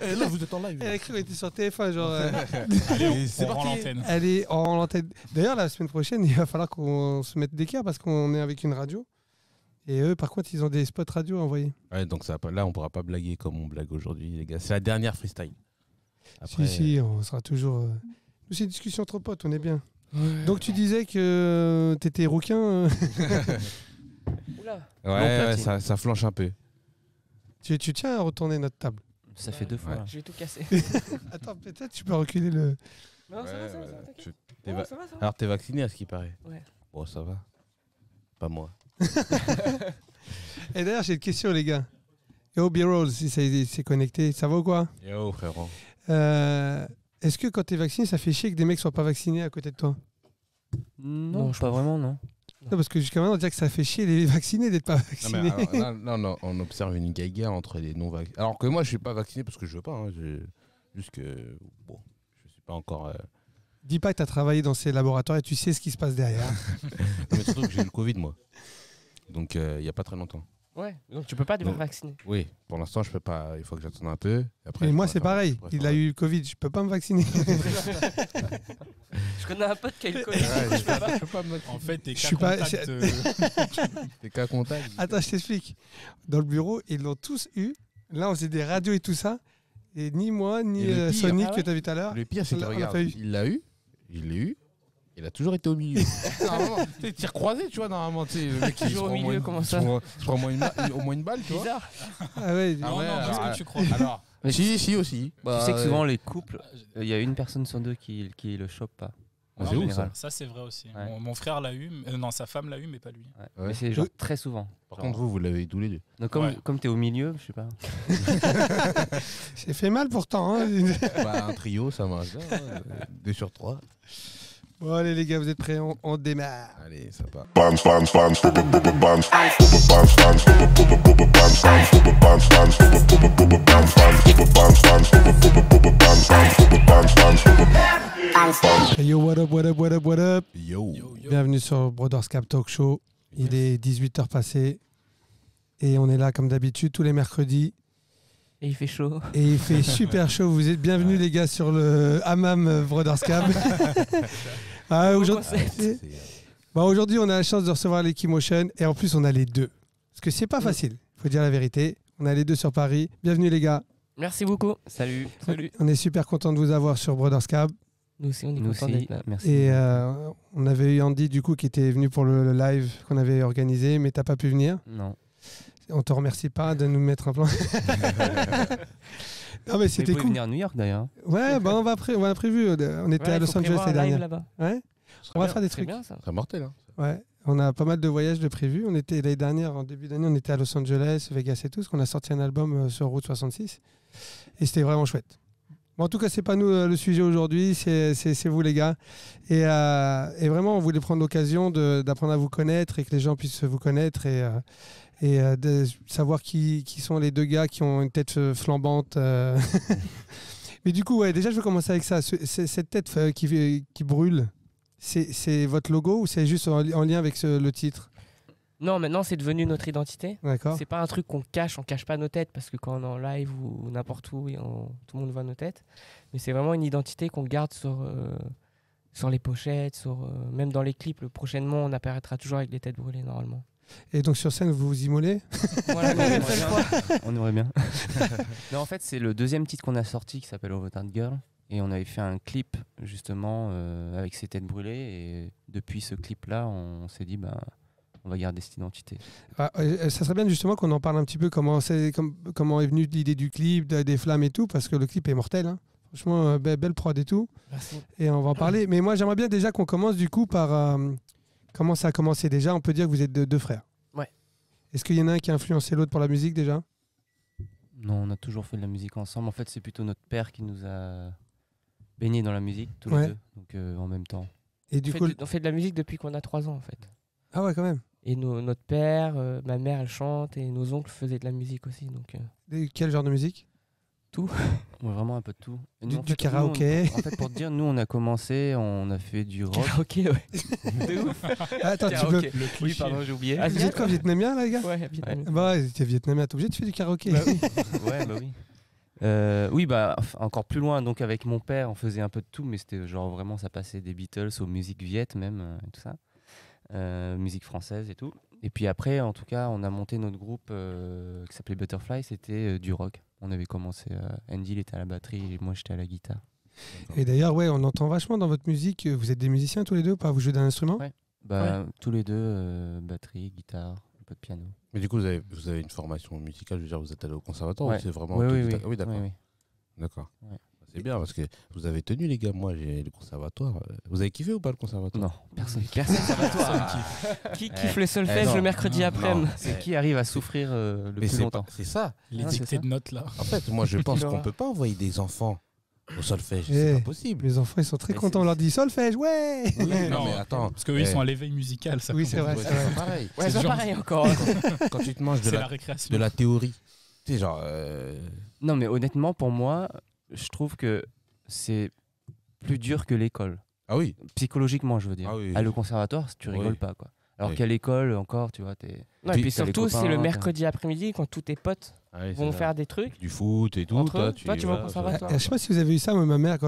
Et là, vous êtes en live. Elle a cru qu'on était sur TF1, genre. Allez, on rend l'antenne. Elle est en antenne. D'ailleurs, la semaine prochaine, il va falloir qu'on se mette d'équerre parce qu'on est avec une radio. Et eux, par contre, ils ont des spots radio à envoyer. Ouais, donc là, on pourra pas blaguer comme on blague aujourd'hui, les gars. C'est la dernière freestyle. Après, Si, on sera toujours. Nous, c'est une discussion entre potes, on est bien. Ouais. Donc, tu disais que t'étais rouquin. Oula. Ouais, ça flanche un peu. Tu tiens à retourner notre table. Ça fait 2 fois. Je vais tout casser. Attends, peut-être tu peux reculer le. Non, ça va. Alors, t'es vacciné à ce qui paraît? Ouais. Bon, ça va. Pas moi. Et d'ailleurs, j'ai une question, les gars. Yo, B-Roll, si c'est connecté, ça va ou quoi? Yo, frérot. Est-ce que quand t'es vacciné, ça fait chier que des mecs soient pas vaccinés à côté de toi? Non, pas vraiment, non. Non, parce que jusqu'à maintenant, on dirait que ça fait chier les vaccinés d'être pas vaccinés. Non, on observe une guerre entre les non-vaccinés. Alors que moi, je suis pas vacciné parce que je veux pas. Hein. Juste que, bon, je suis pas encore... Dis pas que t'as travaillé dans ces laboratoires et tu sais ce qui se passe derrière. Non, mais surtout que j'ai eu le Covid, moi. Donc, il n'y a pas très longtemps. Ouais, donc tu peux pas devenir vacciné. Oui, pour l'instant, je peux pas. Il faut que j'attende un peu. Après, et moi, c'est pareil. Il a eu le Covid, je peux pas me vacciner. Je connais un pote qui a eu le Covid. Je peux pas me... En fait, t'es cas contact. T'es cas contact. Attends, je t'explique. Dans le bureau, ils l'ont tous eu. Là, on faisait des radios et tout ça. Et ni moi, ni Sonic que tu as vu tout à l'heure. Le pire, c'est que regarde, il l'a eu. Il l'a eu. Il a toujours été au milieu. Normalement, tu sais, tir croisé, tu vois, normalement. Le mec, il se prend au milieu, comment ça? Je prends au moins une balle, tu vois. Bizarre. Ah ouais, non, qu'est-ce que tu crois? Alors, si aussi. Bah, tu sais que souvent, les couples, il y a une personne sur deux qui le chope pas. Ah, c'est ouf, ça, c'est vrai aussi. Ouais. Mon frère l'a eu, non, sa femme l'a eu, mais pas lui. Ouais. Mais c'est genre très souvent. Par contre, vous l'avez eu tous les deux. Donc, comme t'es au milieu, je sais pas. C'est fait mal pourtant. Hein. Bah, un trio, ça marche bien. 2 sur 3. Bon, allez, les gars, vous êtes prêts? On démarre. Allez, ça part. Hey yo, what up, what up, what up, what up? Yo. Bienvenue sur Brothers Cap Talk Show. Il est 18h passé. Et on est là, comme d'habitude, tous les mercredis. Et il fait chaud. Et il fait super chaud. Vous êtes bienvenus, les gars, sur le Hammam Brothers Cap. Aujourd'hui, on a la chance de recevoir l'Equimotion. Et en plus, on a les deux. Parce que c'est pas facile, il faut dire la vérité. On a les deux sur Paris. Bienvenue, les gars. Merci beaucoup. Salut. On est super content de vous avoir sur Brothers Cap. Nous aussi, on est content d'être là. Merci. Et on avait eu Andy, du coup, qui était venu pour le live qu'on avait organisé, mais t'as pas pu venir. Non. On te remercie pas de nous mettre un plan. Non, mais c'était cool. Venir à New York d'ailleurs. Ouais, bah on a prévu. On était à Los Angeles l'année dernière. Là-bas. Ouais. On va faire des trucs. Bien, ça. C'est mortel, hein. Ouais. On a pas mal de voyages de prévus. On était l'année dernière, en début d'année, on était à Los Angeles, Vegas et tout, parce qu'on a sorti un album sur Route 66. Et c'était vraiment chouette. Bon, en tout cas, c'est pas nous le sujet aujourd'hui, c'est vous les gars. Et vraiment, on voulait prendre l'occasion d'apprendre à vous connaître et que les gens puissent vous connaître et de savoir qui sont les deux gars qui ont une tête flambante. Mais du coup, ouais, déjà, je vais commencer avec ça. Cette tête qui brûle, c'est votre logo ou c'est juste en lien avec le titre? Non, maintenant c'est devenu notre identité. D'accord. C'est pas un truc qu'on cache, on cache pas nos têtes parce que quand on est en live ou n'importe où, tout le monde voit nos têtes. Mais c'est vraiment une identité qu'on garde sur les pochettes, même dans les clips. Prochainement, on apparaîtra toujours avec les têtes brûlées normalement. Et donc sur scène, vous vous immolez? Voilà, on aimerait bien. Non, en fait, c'est le deuxième titre qu'on a sorti qui s'appelle Overturned Girl. Et on avait fait un clip justement avec ces têtes brûlées. Et depuis ce clip-là, on s'est dit, on va garder cette identité. Ça serait bien justement qu'on en parle un petit peu, comment est venue l'idée du clip, des flammes et tout, parce que le clip est mortel. Hein. Franchement, belle prod et tout. Merci. Et on va en parler. Mais moi, j'aimerais bien déjà qu'on commence du coup par comment ça a commencé déjà. On peut dire que vous êtes deux frères. Ouais. Est-ce qu'il y en a un qui a influencé l'autre pour la musique déjà? Non, on a toujours fait de la musique ensemble. En fait, c'est plutôt notre père qui nous a baignés dans la musique, tous les deux, donc en même temps. Et du coup, on fait de la musique depuis qu'on a 3 ans en fait. Ah ouais, quand même. Et notre père, ma mère, elle chante et nos oncles faisaient de la musique aussi. Donc, quel genre de musique? Tout. Ouais, vraiment un peu de tout. Et nous, du karaoké. En fait, pour te dire, nous, on a commencé, on a fait du rock. Karaoké, ouais. De ouf. Attends, tu peux... Oui, pardon, j'ai oublié. Ah, vous êtes quoi, vietnamien, là, les gars? Ouais, vietnamien. Bah ouais, t'es vietnamien, t'es obligé de faire du karaoké. Bah oui. Ouais, bah oui. Oui, bah encore plus loin. Donc avec mon père, on faisait un peu de tout, mais c'était genre vraiment ça passait des Beatles aux musiques viettes même, tout ça, musique française et tout. Et puis après, en tout cas, on a monté notre groupe qui s'appelait Butterfly. C'était du rock. On avait commencé. Andy il était à la batterie et moi j'étais à la guitare. Et d'ailleurs, ouais, on entend vachement dans votre musique. Vous êtes des musiciens tous les deux ou pas? Vous jouez d'un instrument? Ouais. Bah tous les deux, batterie, guitare, un peu de piano. Mais du coup, vous avez une formation musicale, je veux dire, vous êtes allé au conservatoire ou c'est vraiment oui, oui, d'accord. Oui. D'accord. Ouais. C'est bien parce que vous avez tenu, les gars. Moi, j'ai le conservatoire. Vous avez kiffé ou pas le conservatoire? Non, personne conservatoire. Qui kiffe le solfège le mercredi après-midi? C'est qui arrive à souffrir le plus longtemps. C'est ça. Les dictées de notes là. En fait, moi, je pense qu'on peut pas envoyer des enfants au solfège. Eh, C'est pas possible. Les enfants, ils sont très contents. On leur dit solfège, ouais. Oui, non, mais attends. Parce qu'eux, ils sont à l'éveil musical. Ça Oui, c'est vrai. C'est pareil. Ouais, c'est pareil encore. Quand tu te manges C'est la récréation. de la théorie, tu sais, genre. Non, mais honnêtement, pour moi, je trouve que c'est plus dur que l'école. Ah oui. Psychologiquement, je veux dire. Ah oui. Le conservatoire, tu rigoles pas, quoi. Alors qu'à l'école, encore, tu vois, t'es. Non, et puis t'as les surtout, c'est copains, le mercredi après-midi quand tous tes potes vont faire des trucs. Du foot et tout. Entre eux, toi, tu vas au vas- conservatoire. Je sais pas si vous avez eu ça, mais ma mère,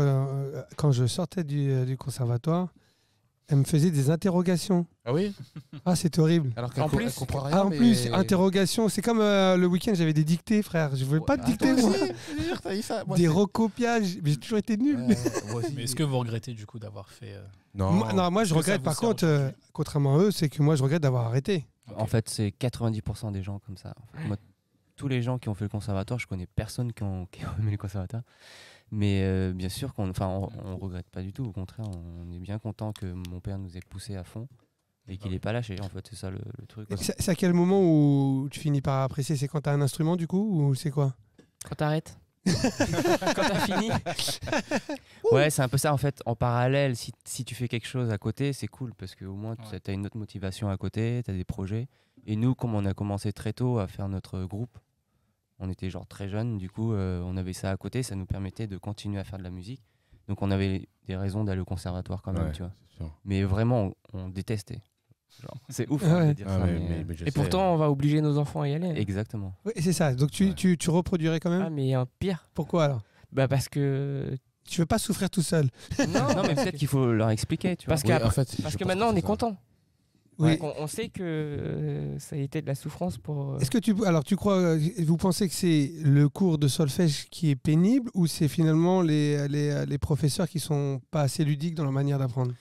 quand je sortais du conservatoire, elle me faisait des interrogations. Ah oui. Ah, c'était horrible. Alors En plus- elle comprend rien. Ah, en mais- plus, interrogation, c'est comme le week-end, j'avais des dictées, frère. Je voulais pas de dictées, moi. T'as eu ça. Moi, Des c'est- recopiages. Mais j'ai toujours été nul. Ouais, moi aussi. Mais est-ce que vous regrettez du coup d'avoir fait Non. Moi, je Est-ce que ça regrette, vous par sert contre, aujourd'hui contrairement à eux, c'est que moi, je regrette d'avoir arrêté. En fait, c'est 90% des gens comme ça. En fait, moi, tous les gens qui ont fait le conservatoire, je connais personne qui ont aimé le conservatoire. Mais bien sûr qu'on regrette pas du tout. Au contraire, on est bien content que mon père nous ait poussé à fond et qu'il n'ait pas lâché. En fait, c'est ça le truc. C'est à quel moment où tu finis par apprécier? C'est quand t'as un instrument, du coup, ou c'est quoi? Quand t'arrêtes. Quand t'as fini. Ouais, c'est un peu ça en fait. En parallèle, si tu fais quelque chose à côté, c'est cool parce qu'au moins tu as une autre motivation à côté, tu as des projets. Et nous, comme on a commencé très tôt à faire notre groupe, on était genre très jeunes, du coup, on avait ça à côté, ça nous permettait de continuer à faire de la musique. Donc on avait des raisons d'aller au conservatoire quand même, Ouais, tu vois. c'est sûr. Mais vraiment, on détestait. Genre, c'est ouf Ah ouais. de dire Ah, ça. mais je Et sais. pourtant, on va obliger nos enfants à y aller. Exactement. Oui, c'est ça. Donc tu reproduirais quand même? Ah, mais pire. Pourquoi alors? Bah, parce que. Tu veux pas souffrir tout seul? Non, mais peut-être qu'il faut leur expliquer, tu vois. Parce Oui, qu'après- en fait, Parce je que pense maintenant, on c'est est ça. content. Oui. On sait que ça a été de la souffrance pour. Est-ce que tu crois, vous pensez que c'est le cours de solfège qui est pénible ou c'est finalement les professeurs qui sont pas assez ludiques dans leur manière d'apprendre?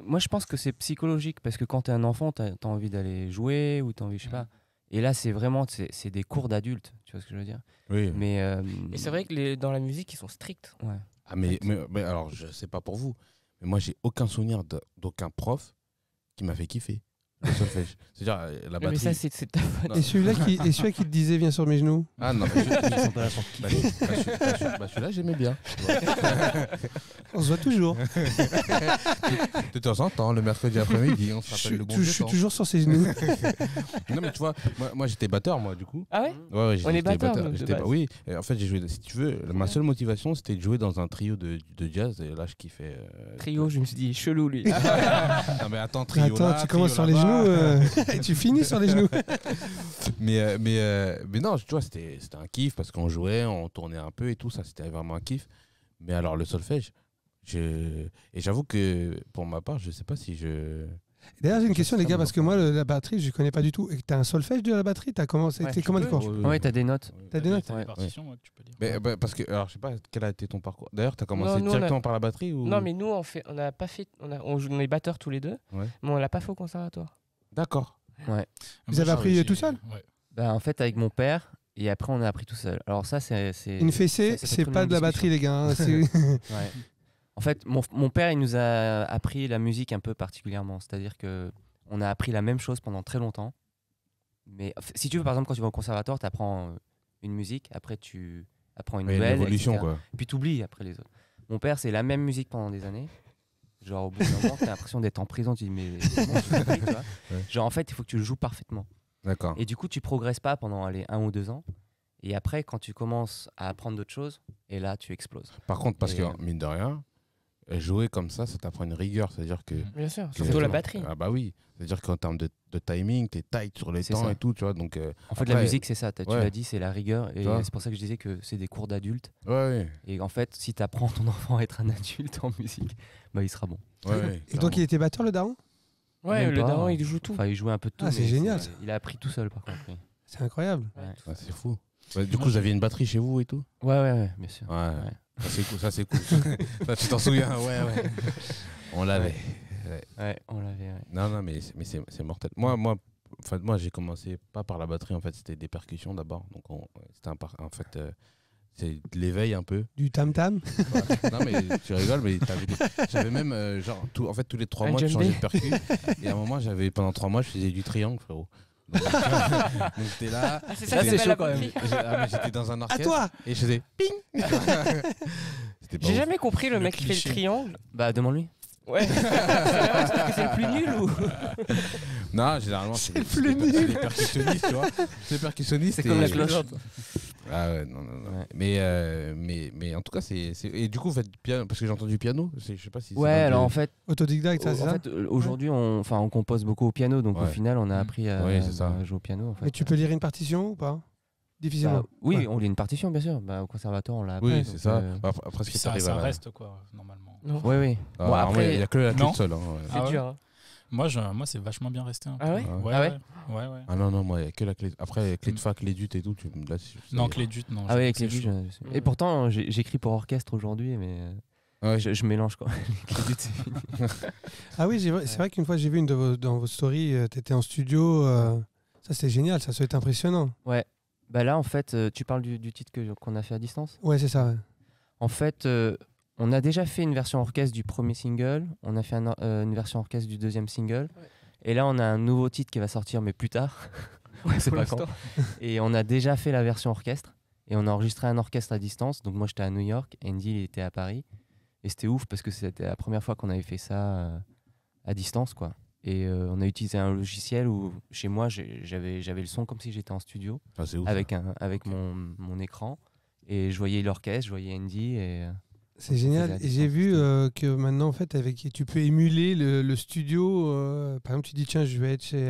Moi, je pense que c'est psychologique parce que quand t'es un enfant, t'as envie d'aller jouer ou t'as envie, je sais pas. Et là, c'est vraiment c'est des cours d'adultes, tu vois ce que je veux dire. Oui. Mais Et c'est vrai que dans la musique, ils sont stricts. ouais. Ah, mais alors, je sais pas pour vous, mais moi, j'ai aucun souvenir d'aucun prof qui m'a fait kiffer le solfège. C'est-à-dire, la Mais batterie. ça, c'est ta faute. Non. Et celui-là qui te disait viens sur mes genoux? Ah non, mais celui-là, j'aimais bien. On se voit toujours. De temps en temps, le mercredi après-midi, on se rappelle le bon Je vieux suis temps. toujours sur ses genoux. Non, mais tu vois, moi j'étais batteur, moi, du coup. Ah ouais? Ouais, On est j'étais batteur, nous, de j'étais base. oui, et en fait, j'ai joué. Si tu veux, ma seule motivation, c'était de jouer dans un trio de jazz. Et là, je kiffais. Trio, je me suis dit, chelou lui. Non, mais attends, trio Attends, là, tu commences sur trio les là-bas. genoux et tu finis sur les genoux. Mais non, tu vois, c'était un kiff parce qu'on jouait, on tournait un peu et tout, ça, c'était vraiment un kiff. Mais alors, le solfège, et j'avoue que pour ma part, je sais pas si je. D'ailleurs, j'ai une question, les gars, Extrêmement parce que moi, la batterie, je connais pas du tout. T'as un solfège de la batterie? T'as commencé? Ouais, T'es comment tu quoi? Ouais, t'as des notes. T'as des notes? T'as Ouais. des partitions, ouais, que tu peux lire. Mais, parce que, alors, je sais pas, quel a été ton parcours. D'ailleurs, t'as commencé Non, nous, on a- directement par la batterie ou. Non, mais nous, on n'a pas fait. On est batteurs tous les deux, Ouais. mais on l'a pas fait au conservatoire. D'accord. Ouais. Vous avez appris tout seul? Ouais. Bah, en fait, avec mon père, et après, on a appris tout seul. Alors, ça, c'est. Une fessée, ça fait c'est très pas longue de la batterie, les gars. Hein. C'est- Ouais. En fait, mon père, il nous a appris la musique un peu particulièrement. C'est-à-dire que on a appris la même chose pendant très longtemps. Mais si tu veux, par exemple, quand tu vas au conservatoire, tu apprends une musique, après tu apprends une Ouais, nouvelle, l'évolution, etc. quoi. Puis tu oublies après les autres. Mon père, c'est la même musique pendant des années. Genre, au bout d'un moment, tu as l'impression d'être en prison. Tu dis, mais c'est bon, je suis tu vois. Ouais. Genre, en fait, il faut que tu le joues parfaitement. D'accord. Et du coup, tu progresses pas pendant 1 ou 2 ans. Et après, quand tu commences à apprendre d'autres choses, et là, tu exploses. Par contre, parce Et, que, mine de rien, jouer comme ça t'apprend une rigueur. C'est-à-dire que. Bien sûr, surtout la batterie. Ah bah oui. C'est-à-dire qu'en termes de timing, t'es tight sur les temps et tout, tu vois. Donc, en fait, la musique, c'est ça. Tu l'as dit, c'est la rigueur. Et c'est pour ça que je disais que c'est des cours d'adultes. Ouais. Et en fait, si t'apprends ton enfant à être un adulte en musique, bah il sera bon. Ouais, et donc, il était batteur, le daron? Ouais, le daron, il joue tout. Enfin, il jouait un peu de tout. Ah, c'est génial. Il a appris tout seul, par contre. Oui. C'est incroyable. Ouais, c'est fou. Du coup, vous aviez une batterie chez vous et tout? Ouais, bien sûr. Ouais. Ça, c'est cool. Ça, tu t'en souviens? Ouais. On l'avait. Ouais, on l'avait. Ouais. Non, mais c'est mortel. Moi, j'ai commencé pas par la batterie, en fait, c'était des percussions d'abord. Donc, c'était c'est de l'éveil un peu. Du tam-tam. Non, mais tu rigoles, mais j'avais même, tous les 3 mois, je changeais de percu. Et à un moment, pendant 3 mois, je faisais du triangle, frérot. Donc j'étais là. Ah, c'est ça, c'est chaud quand même. J'étais dans un orchestre. À toi. Et je faisais ping. J'ai jamais compris le mec qui fait le triangle. Bah, demande-lui. Ouais. C'est le plus nul ou? Non, généralement, c'est le plus nul. C'est les percussionnistes, tu vois. C'est les percussionnistes. C'est comme la cloche. Ah ouais, non. Ouais. Mais en tout cas, et du coup, vous faites du piano, parce que j'ai entendu piano. Je sais pas si. Ouais, alors en fait. Autodidacte, ça, c'est ça. En fait, aujourd'hui, on compose beaucoup au piano, donc au final, on a appris à jouer au piano. En fait. Mais tu peux lire une partition ou pas? Difficilement. Oui, on lit une partition, bien sûr. Au conservatoire, on l'a appris. Oui, c'est ça. Après, ce qui ça reste, quoi, normalement. Oui. Bon, après, il n'y a que la clé seule. C'est dur. Moi, c'est vachement bien resté. Ah ouais? Ouais. Ah non, moi, il n'y a que la clé. Après, clé de fac, clé d'ut et tout. Non, clé d'ut, non. Ah oui, clé d'ut. Et pourtant, j'écris pour orchestre aujourd'hui, mais je mélange quoi. Clé d'ut, c'est fini. Ah oui, c'est vrai qu'une fois, j'ai vu dans vos stories, tu étais en studio. Ça, c'était génial. Ça, c'était impressionnant. Ouais. Bah là, en fait, tu parles du titre qu'on a fait à distance? Ouais, c'est ça. Ouais. En fait, on a déjà fait une version orchestre du premier single, on a fait une version orchestre du deuxième single, et là, on a un nouveau titre qui va sortir, mais plus tard. On sait pas quand. Et on a déjà fait la version orchestre, et on a enregistré un orchestre à distance. Donc moi, j'étais à New York, Andy il était à Paris, et c'était ouf parce que c'était la première fois qu'on avait fait ça à distance, quoi. Et on a utilisé un logiciel où, chez moi, j'avais le son comme si j'étais en studio, avec mon écran. Et je voyais l'orchestre, je voyais Andy. C'est génial. Et j'ai vu que maintenant, en fait, tu peux émuler le studio. Par exemple, tu dis, tiens, je vais être chez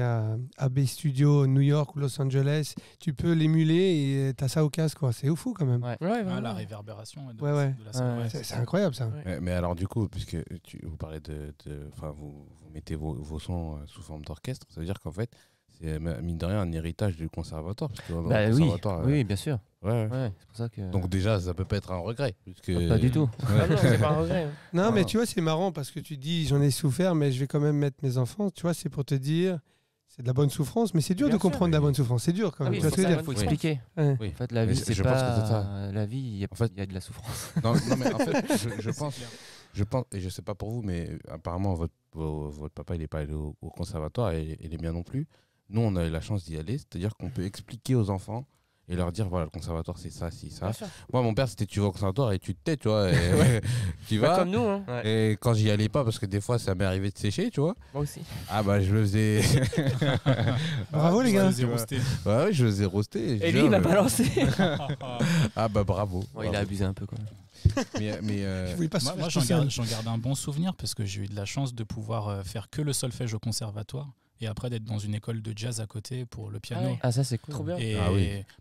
AB Studio New York ou Los Angeles. Tu peux l'émuler et tu as ça au casque, quoi. C'est fou quand même. Ouais, la réverbération. C'est incroyable, ça. Mais alors, du coup, puisque vous parlez vous mettez vos sons sous forme d'orchestre, ça veut dire qu'en fait, c'est mine de rien un héritage du conservatoire. Parce que oui, bien sûr. Ouais. C'est pour ça que... Donc déjà, ça peut pas être un regret. Puisque... Pas du tout. Non, c'est pas un regret. Non, mais tu vois, c'est marrant parce que tu dis, j'en ai souffert, mais je vais quand même mettre mes enfants. Tu vois, c'est pour te dire, c'est de la bonne souffrance, mais c'est dur de comprendre de la bonne souffrance. C'est dur quand même. Oui, il faut expliquer. Ouais. Oui. En fait, la vie, c'est pas... La vie, il y a de la souffrance. Non, mais en fait, je pense, et je sais pas pour vous, mais apparemment, votre papa, il est pas allé au conservatoire et les miens non plus. Nous, on a eu la chance d'y aller, c'est-à-dire qu'on peut expliquer aux enfants et leur dire, voilà, le conservatoire, c'est ça, c'est ça. Moi, mon père, c'était tu vas au conservatoire et tu te tais, tu vois. Et tu vas. Comme nous, hein. Et quand j'y allais pas, parce que des fois, ça m'est arrivé de sécher, tu vois. Moi aussi. Ah bah, je le faisais. Bravo, les gars. Je le faisais roaster. Et lui, il m'a balancé. Ah bah, bravo. Il a abusé un peu, quand même. Moi, j'en garde un bon souvenir parce que j'ai eu de la chance de pouvoir faire que le solfège au conservatoire et après d'être dans une école de jazz à côté pour le piano. Ah, ça c'est cool. Trop bien.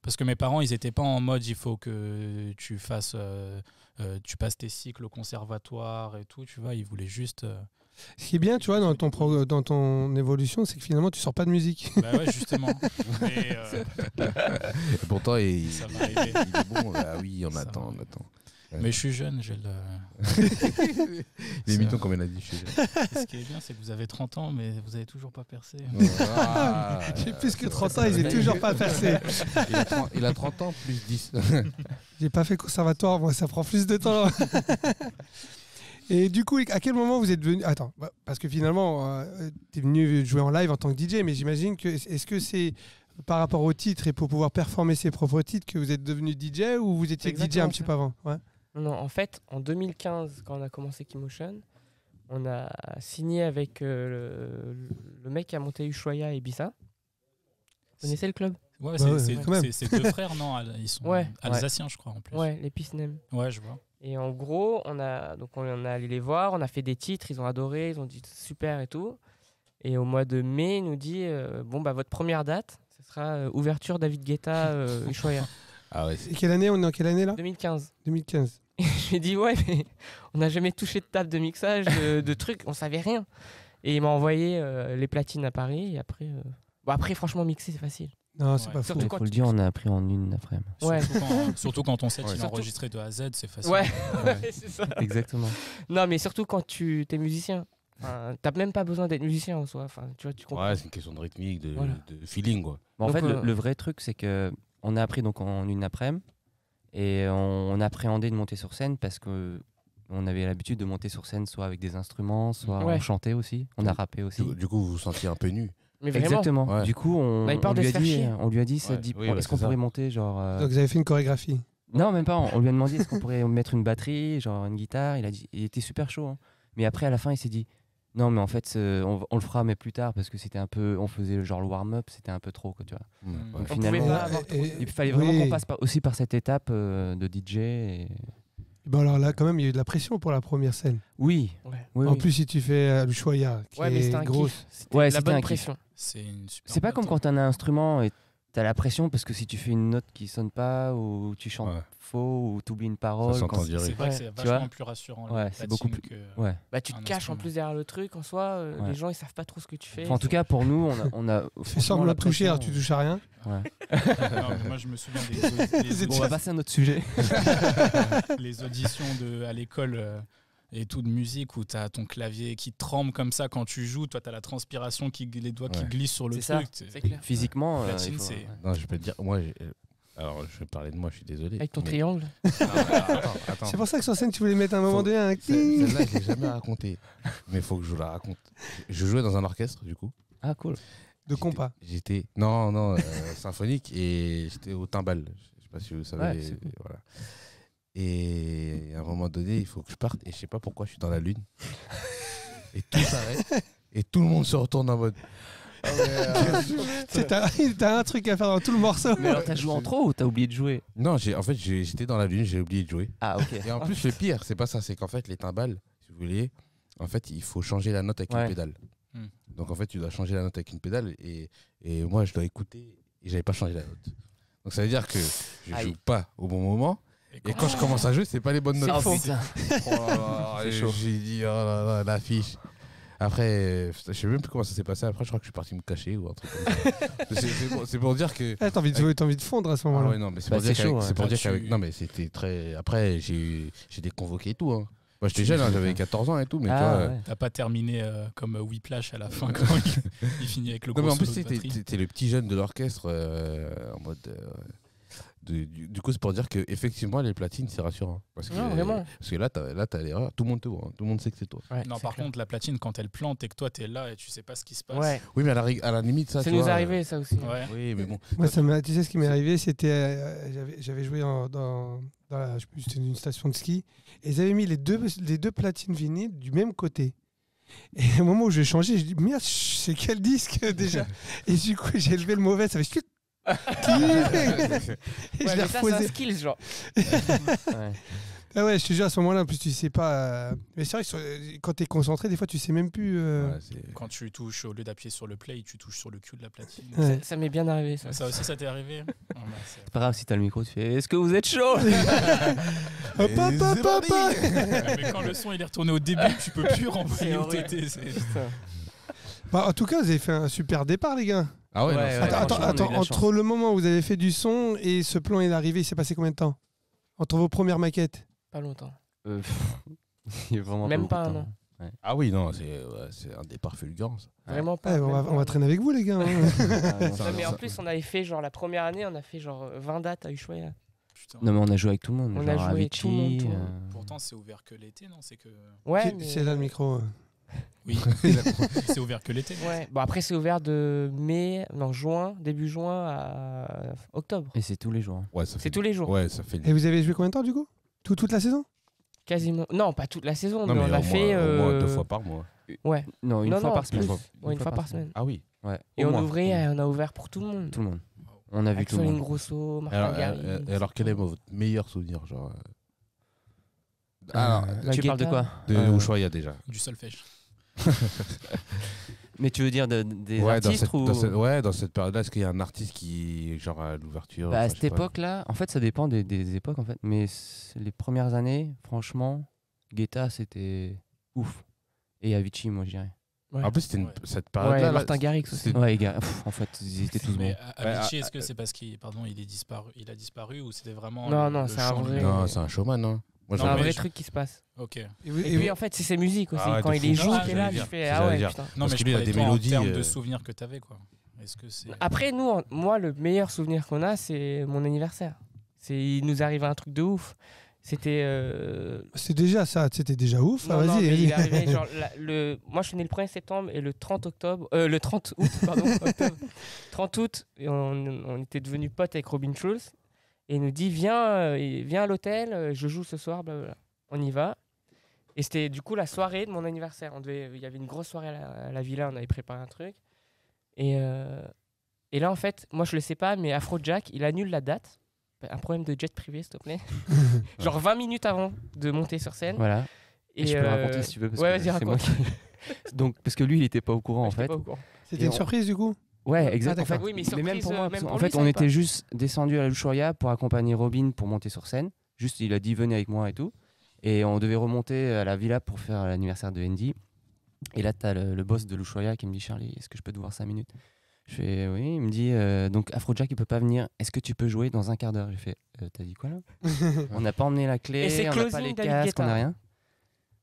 Parce que mes parents, ils étaient pas en mode il faut que tu fasses, tu passes tes cycles au conservatoire et tout, tu vois, ils voulaient juste. Ce qui est bien, tu vois, dans ton évolution, c'est que finalement, tu sors pas de musique. Bah ouais, justement. Et pourtant, il est bon. Ah oui, on attend. Ouais. Mais je suis jeune, j'ai le. Les mythos, comme elle a dit, je suis jeune. Ce qui est bien, c'est que vous avez 30 ans, mais vous avez toujours pas percé. J'ai plus que 30 ans, ils n'ont toujours pas percé. Il a 30 ans, plus 10. J'ai pas fait conservatoire, moi, ça prend plus de temps. Et du coup, à quel moment vous êtes venu... Attends, parce que finalement, tu es venu jouer en live en tant que DJ, mais j'imagine que... Est-ce que c'est par rapport au titre et pour pouvoir performer ses propres titres que vous êtes devenu DJ ou vous étiez DJ un petit peu avant? Non, en fait, en 2015, quand on a commencé Keymotion, on a signé avec le mec qui a monté Ushuaïa et Ibiza. Vous connaissez le club? Ouais, c'est deux frères, non? Ils sont alsaciens, je crois, en plus. Ouais, les Peace Name. Ouais, je vois. Et en gros, on est allé les voir, on a fait des titres, ils ont adoré, ils ont dit super et tout. Et au mois de mai, il nous dit bon, bah, votre première date, ce sera ouverture David Guetta, Ushuaïa. Ah ouais, Et quelle année? On est en quelle année là? 2015. 2015. Et je lui ai dit ouais, mais on n'a jamais touché de table de mixage, de trucs, on savait rien. Et il m'a envoyé les platines à Paris. Et après, après franchement, mixer, c'est facile. Non, c'est pas fou. Il faut le dire, on a appris en une après-midi. Ouais. Surtout quand ton set il est enregistré de A à Z, c'est facile. Ouais, c'est ça. Exactement. Non, mais surtout quand tu es musicien. T'as même pas besoin d'être musicien en soi. Enfin, tu vois, tu comprends. Ouais, c'est une question de rythmique, de feeling, quoi. Bon, en Donc, fait, le vrai truc, c'est que on a appris donc en une après-midi et on appréhendait de monter sur scène parce que on avait l'habitude de monter sur scène soit avec des instruments, soit on chantait aussi, on a rappé aussi. Du coup, vous vous sentiez un peu nu. Mais vraiment. Exactement. Ouais. Du coup, on lui a dit, ça te dit, est-ce qu'on pourrait monter genre. Donc vous avez fait une chorégraphie? Non, même pas. On lui a demandé est-ce qu'on pourrait mettre une batterie, genre une guitare. Il était super chaud. Hein. Mais après, à la fin, il s'est dit non, mais en fait, on le fera, mais plus tard, parce que c'était un peu. On faisait genre le warm-up, c'était un peu trop, quoi, tu vois. Donc, finalement, il fallait vraiment qu'on passe aussi par cette étape de DJ. Et... Bon, alors là, quand même, il y a eu de la pression pour la première scène. Oui. En plus, si tu fais l'Ushuaïa, qui est grosse. C'était la bonne pression. C'est pas comme quand t'as un instrument et t'as la pression parce que si tu fais une note qui sonne pas ou tu chantes faux ou t'oublies une parole. Ça s'entend direct. C'est vrai que c'est vachement plus rassurant. Ouais, c'est beaucoup plus. Ouais. Bah, tu te caches en plus derrière le truc en soi. Les gens ils savent pas trop ce que tu fais. Enfin, en tout cas, pour nous, on a fais semblant de toucher, alors tu touches à rien. Ouais. Non, moi, je me souviens des on va passer à un autre sujet. Les auditions à l'école. Et tout de musique où tu as ton clavier qui tremble comme ça quand tu joues, toi tu as la transpiration, les doigts qui glissent sur le truc. C'est clair. Physiquement, non, je peux te dire, moi, alors je vais parler de moi, je suis désolé. Avec ton triangle. Attends. C'est pour ça que sur scène tu voulais mettre un moment donné un celle-là, je l'ai jamais raconté, mais il faut que je vous la raconte. Je jouais dans un orchestre du coup. Ah cool. De compas. J'étais symphonique et j'étais au timbal. Je sais pas si vous savez. Cool. Voilà. Et à un moment donné, il faut que je parte. Et je sais pas pourquoi je suis dans la lune. Et tout s'arrête. Et tout le monde se retourne en mode. T'as un truc à faire dans tout le morceau. Mais alors t'as joué en trop ou t'as oublié de jouer? Non, en fait, j'étais dans la lune, j'ai oublié de jouer. Ah ok. Et en plus, le pire, c'est pas ça. C'est qu'en fait, les timbales, si vous voulez, en fait, il faut changer la note avec une pédale. Donc en fait, tu dois changer la note avec une pédale. Et moi, je dois écouter. Et j'avais pas changé la note. Donc ça veut dire que je joue pas au bon moment. Et quand je commence à jouer, c'est pas les bonnes notes. Oh putain. J'ai dit, oh là là, l'affiche. Après, je sais même plus comment ça s'est passé. Après, je crois que je suis parti me cacher ou un truc comme ça. C'est pour dire que. T'as envie de fondre à ce moment-là. Ah ouais, non, mais c'est pour dire qu'avec. Non, mais c'était très. Après, j'ai déconvoqué et tout. Hein. Moi, j'étais jeune, j'avais 14 ans et tout. Mais tu vois. T'as pas terminé comme Whiplash à la fin quand il finit avec le gros. Non, mais en plus, solo de batterie. t'es le petit jeune de l'orchestre en mode. Du coup, c'est pour dire qu'effectivement, les platines, c'est rassurant. Parce que là, t'as l'erreur. Tout le monde te voit. Tout le monde sait que c'est toi. Ouais, non, par contre, la platine, quand elle plante et que toi, t'es là et tu sais pas ce qui se passe. Ouais. Oui, mais à la limite, ça. Ça nous est arrivé, ça aussi. Ouais. Oui, mais bon. Moi, tu sais ce qui m'est arrivé, c'était. J'avais joué dans je sais plus, c'était une station de ski. Et ils avaient mis les deux platines vinyles du même côté. Et au moment où je changé, je dis merde, c'est quel disque déjà? Et du coup, j'ai levé le mauvais, ça fait. Et je l'ai reposé. C'est un skill, genre. Ah ouais, je te jure, à ce moment-là, en plus, tu sais pas. Mais c'est vrai que quand t'es concentré, des fois, tu sais même plus. Quand tu touches, au lieu d'appuyer sur le play, tu touches sur le cul de la platine. Ouais. Ça m'est bien arrivé, ça. Ça aussi, ça t'est arrivé? C'est pas grave si t'as le micro, tu fais est-ce que vous êtes chaud? Hop, hop, hop, hop. Mais quand le son il est retourné au début, tu peux plus renvoyer où t'étais. En tout cas, vous avez fait un super départ, les gars. Ah ouais, attends, entre le moment où vous avez fait du son et ce plan est arrivé, il s'est passé combien de temps? Entre vos premières maquettes? Pas longtemps. Il y a vraiment même pas beaucoup un de an. temps. Ouais. Ah oui, non, c'est un départ fulgurant. Ça. Vraiment pas. Ouais, on va traîner avec vous, les gars. Non, mais en plus, on avait fait genre la première année, on a fait genre 20 dates à Ushuaïa. Non, mais on a joué avec tout le monde. On genre a joué avec Avicii, tout le monde. Pourtant, c'est ouvert que l'été, non? C'est que. Ouais. C'est là le micro. Oui, c'est ouvert que l'été. Ouais. Bon, après, c'est ouvert de début juin à octobre. Et c'est tous les jours. Ouais, c'est tous les jours. Ouais, ça fait. Et vous avez joué combien de temps, du coup? Toute la saison? Quasiment. Non, pas toute la saison, Non, mais on a fait. Au moins 2 fois par mois. Ouais. Non, une fois par semaine. Ouais, une fois par semaine. Ah oui. Ouais. Et on a ouvert pour tout le monde. Tout le monde. On a vu tout le monde. Grosso, Martin Garrix. Alors, quel est votre meilleur souvenir, genre Alors, tu parles de quoi? De Ushuaïa déjà. Du solfège. Mais tu veux dire des artistes dans cette période-là, est-ce qu'il y a un artiste qui, genre à l'ouverture à cette époque-là, en fait, ça dépend des époques, en fait. Mais les premières années, franchement, Guetta, c'était ouf. Et Avicii, moi, je dirais. Ouais. En plus, c'était cette période-là. Martin Garrix aussi. Ouais, en fait, ils étaient tous bons. Avicii, est-ce que c'est parce qu'il il a disparu ou c'était vraiment. Non, c'est un vrai. Non, c'est un showman, non. C'est un vrai truc qui se passe. Ok. Et puis en fait, c'est ses musiques aussi. Quand il les joue, t'es là, je fais ah ouais, putain. Non, mais je parlais des mélodies. En termes de souvenirs que t'avais, quoi. Est-ce que c'est. Après, moi, le meilleur souvenir qu'on a, c'est mon anniversaire. Il nous arrive un truc de ouf. C'était. C'est déjà ça, c'était déjà ouf. Non, vas-y. Il est arrivé, genre, moi, je suis né le 1er septembre et le 30 août, pardon. 30 août, et on était devenus potes avec Robin Schulz. Et il nous dit viens à l'hôtel, je joue ce soir, blablabla. On y va. Et c'était du coup la soirée de mon anniversaire. Il y avait une grosse soirée à la villa, on avait préparé un truc. Et là, en fait, moi je le sais pas, mais Afrojack, il annule la date. Un problème de jet privé, s'il te plaît. Genre 20 minutes avant de monter sur scène. Voilà. Et je peux raconter si tu veux. Vas-y, raconte. Donc, parce que lui, il était pas au courant, en fait. C'était une surprise, du coup? Ouais, exactement. En fait, oui, mais même pour moi, même en fait, on était juste descendu à l'Ushuaïa pour accompagner Robin pour monter sur scène. Juste, il a dit venez avec moi et tout. Et on devait remonter à la villa pour faire l'anniversaire de Andy. Et là, t'as le boss de l'Ushuaïa qui me dit Charlie, est-ce que je peux te voir 5 minutes? Je fais oui. Il me dit donc Afrojack il peut pas venir. Est-ce que tu peux jouer dans un quart d'heure? J'ai fait t'as dit quoi là? On n'a pas emmené la clé, on n'a pas les casques, on n'a rien.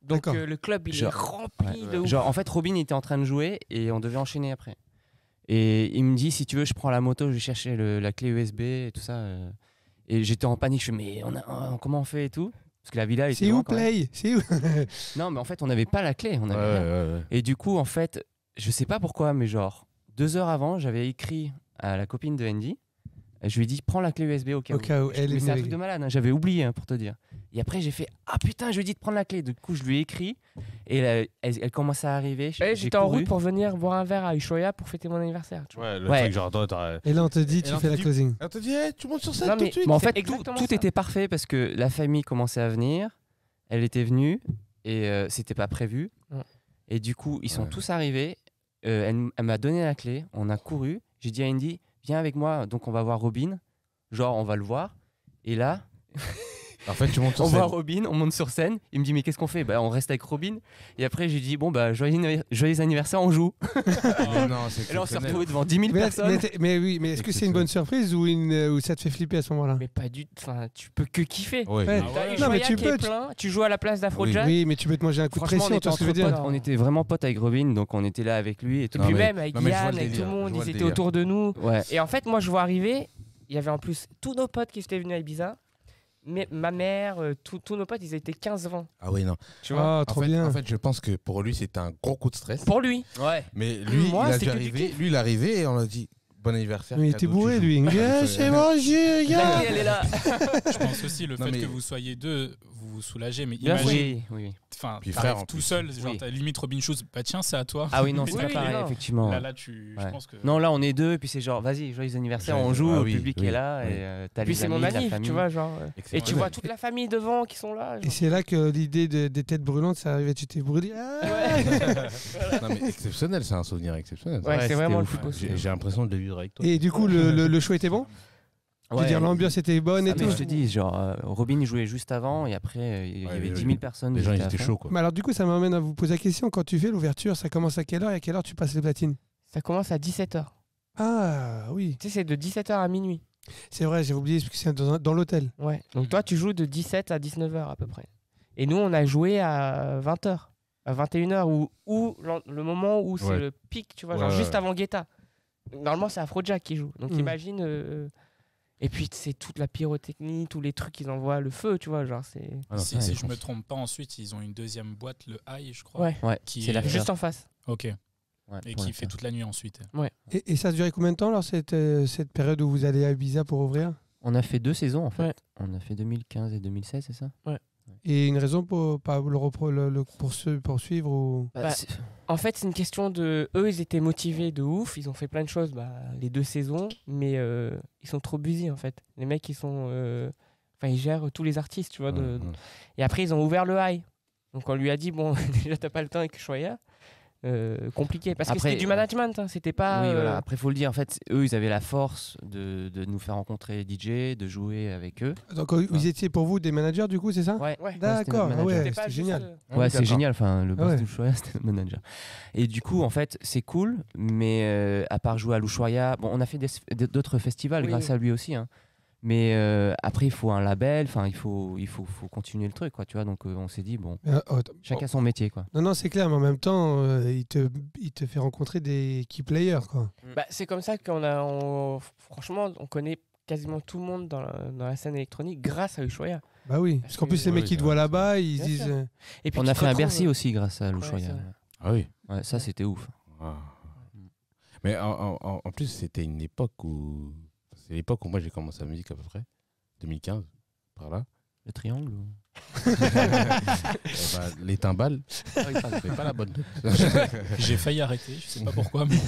Donc le club il est rempli de ouf. Genre en fait Robin était en train de jouer et on devait enchaîner après. Et il me dit si tu veux je prends la moto, je vais chercher la clé USB et tout ça. Et j'étais en panique. Je fais mais comment on fait et tout? Parce que la villa était. C'est où Play? C'est où? Non mais en fait on n'avait pas la clé. On avait rien. Et du coup en fait je sais pas pourquoi mais genre 2 heures avant, j'avais écrit à la copine de Andy. Je lui ai dit, prends la clé USB au cas où. Mais c'est un truc de malade, hein, j'avais oublié pour te dire. Et après, j'ai fait, ah putain, je lui ai dit de prendre la clé. Du coup, je lui ai écrit et elle commençait à arriver. J'étais en route pour venir boire un verre à Ushuaïa pour fêter mon anniversaire. Tu vois. Ouais, le truc genre, et là, on te dit, tu fais la closing. On te dit, tu montes sur scène tout de suite. Mais en fait, tout était parfait parce que la famille commençait à venir. Elle était venue et c'était pas prévu. Et du coup, ils sont tous arrivés. Elle m'a donné la clé, on a couru. J'ai dit à Andy, viens avec moi, donc on va voir Robin. Genre, on va le voir. Et là, en fait, tu montes sur scène. On voit Robin, on monte sur scène. Il me dit, mais qu'est-ce qu'on fait? On reste avec Robin. Et après, j'ai dit, bon, joyeux anniversaire, on joue. Mais non, c'est et là, on s'est retrouvés devant 10 000 personnes. Mais oui, mais est-ce que c'est une bonne surprise ou ça te fait flipper à ce moment-là? Mais pas du tout. Tu peux que kiffer. Ouais. Non, mais tu peux. Tu joues à la place d'Afrojack. Oui, mais tu peux te manger un coup de pression. On était vraiment potes avec Robin, donc on était là avec lui. Et puis même avec Yann, avec tout le monde, ils étaient autour de nous. Et en fait, moi, je vois arriver. Il y avait en plus tous nos potes qui étaient venus à Ibiza. Mais ma mère, tous nos potes, ils étaient 15-20. Ah oui, non. Tu vois, trop bien. En fait, je pense que pour lui, c'était un gros coup de stress. Pour lui. Ouais. Mais lui, il est arrivé et on a dit bon anniversaire. Mais il était bourré, lui. C'est mangé, gars. Elle est là. Je pense aussi le fait que vous soyez deux, vous soulagez. Mais imagine. Oui. Enfin, puis frère tout seul, genre t'as limite Robin Schulz, bah tiens, c'est à toi. Ah oui, non, c'est pas pareil, effectivement. Là, je pense que. Non, là, on est deux, et puis c'est genre, vas-y, joyeux anniversaire, on joue, le public est là, et t'as les amis, puis c'est mon ami, tu vois, genre. Et tu vois toute la famille devant qui sont là. Et c'est là que l'idée des têtes brûlantes, ça arrivait, tu t'es brûlé. Non, mais exceptionnel, c'est un souvenir exceptionnel. Ouais, c'est vraiment le plus beau. J'ai l'impression de le vivre avec toi. Et du coup, le show était bon? Je veux dire, l'ambiance était bonne et tout. Je te dis, genre, Robin jouait juste avant et après, il y avait 10 000 personnes. Les gens, ils étaient chauds, quoi. Mais alors, du coup, ça m'amène à vous poser la question. Quand tu fais l'ouverture, ça commence à quelle heure et à quelle heure tu passes les platines? Ça commence à 17h. Ah, oui. Tu sais, c'est de 17h à minuit. C'est vrai, j'ai oublié parce que c'est dans l'hôtel. Ouais. Donc, toi, tu joues de 17 à 19h à peu près. Et nous, on a joué à 20h, à 21h, ou le moment où c'est le pic, tu vois, genre juste avant Guetta. Normalement, c'est Afrojack qui joue. Donc, imagine. Et puis c'est toute la pyrotechnie, tous les trucs qu'ils envoient, le feu, tu vois, genre c'est. Si je me trompe pas, ensuite ils ont une deuxième boîte, le High, je crois. Ouais. Qui est juste en face. Ok. Et qui fait toute la nuit ensuite. Ouais. Et ça a duré combien de temps alors cette période où vous allez à Ibiza pour ouvrir? On a fait 2 saisons en fait. Ouais. On a fait 2015 et 2016, c'est ça? Ouais. Et une raison pour pas le poursuivre ou... En fait, c'est une question de... Eux, ils étaient motivés de ouf. Ils ont fait plein de choses, les 2 saisons. Mais ils sont trop busy, en fait. Les mecs, ils sont... il gère tous les artistes, tu vois. Et après, ils ont ouvert le high. Donc on lui a dit, bon, déjà, t'as pas le temps avec Ushuaïa. Compliqué parce que c'était du management, hein, c'était pas. Oui, voilà. Après, faut le dire, en fait, eux, ils avaient la force de nous faire rencontrer les DJ, de jouer avec eux. Donc, vous étiez pour vous des managers, du coup, c'est ça? Ouais. D'accord, c'est génial. Ouais, c'est génial. Enfin, le boss d'Ushuaïa, c'était le manager. Et du coup, en fait, c'est cool, mais à part jouer à l'Ushuaïa, bon, on a fait d'autres festivals grâce à lui aussi, hein. Mais après, il faut un label, enfin, il faut continuer le truc, quoi, tu vois. Donc, on s'est dit, bon, chacun son métier, quoi. Non, c'est clair, mais en même temps, il te fait rencontrer des key players, quoi. Bah, c'est comme ça franchement, on connaît quasiment tout le monde dans la scène électronique grâce à Ushuaïa. Bah oui, parce qu'en plus, les mecs qui te voient là-bas, ils disent... Et puis on a fait un Bercy aussi grâce à l'Ushuaïa. Ah oui. Ouais, ça, c'était ouf. Ah. Mais en plus, c'était une époque où... C'est l'époque où moi j'ai commencé la musique à peu près, 2015, par là. Le triangle les timbales, c'est pas la bonne note. J'ai failli arrêter, je sais pas pourquoi. Mais...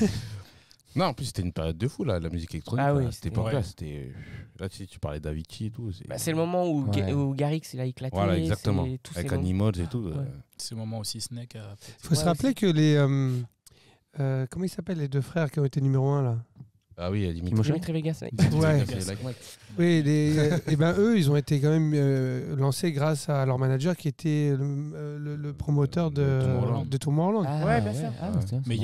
Non, en plus c'était une période de fou là, la musique électronique. Ah oui, à cette époque-là, c'était... Là tu parlais d'Avicii et tout. C'est le moment où Garrix il a éclaté. Voilà, exactement. Avec Animals et tout. Ouais. C'est le moment aussi Snake a... Il faut se rappeler que les... comment ils s'appellent les deux frères qui ont été numéro 1 là? Ah oui, Dimitri Vegas. Ouais. Oui, et ben eux, ils ont été quand même lancés grâce à leur manager qui était le promoteur de Tomorrowland. Ah, ouais, bien sûr. Mais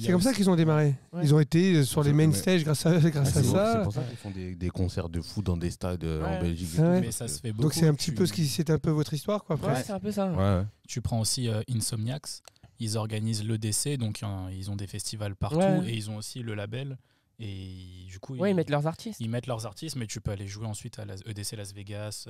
c'est comme ça qu'ils ont démarré. Ouais. Ils ont été sur les main stage grâce à ça. C'est pour ça qu'ils font des concerts de fou dans des stades en Belgique. Ouais. Mais ça se fait beaucoup. Donc c'est un petit peu c'est un peu votre histoire, quoi. Ouais, c'est un peu ça. Ouais. Tu prends aussi Insomniacs. Ils organisent l'EDC, donc ils ont des festivals partout et ils ont aussi le label. Et du coup, ils mettent leurs artistes. Ils mettent leurs artistes, mais tu peux aller jouer ensuite à EDC Las Vegas,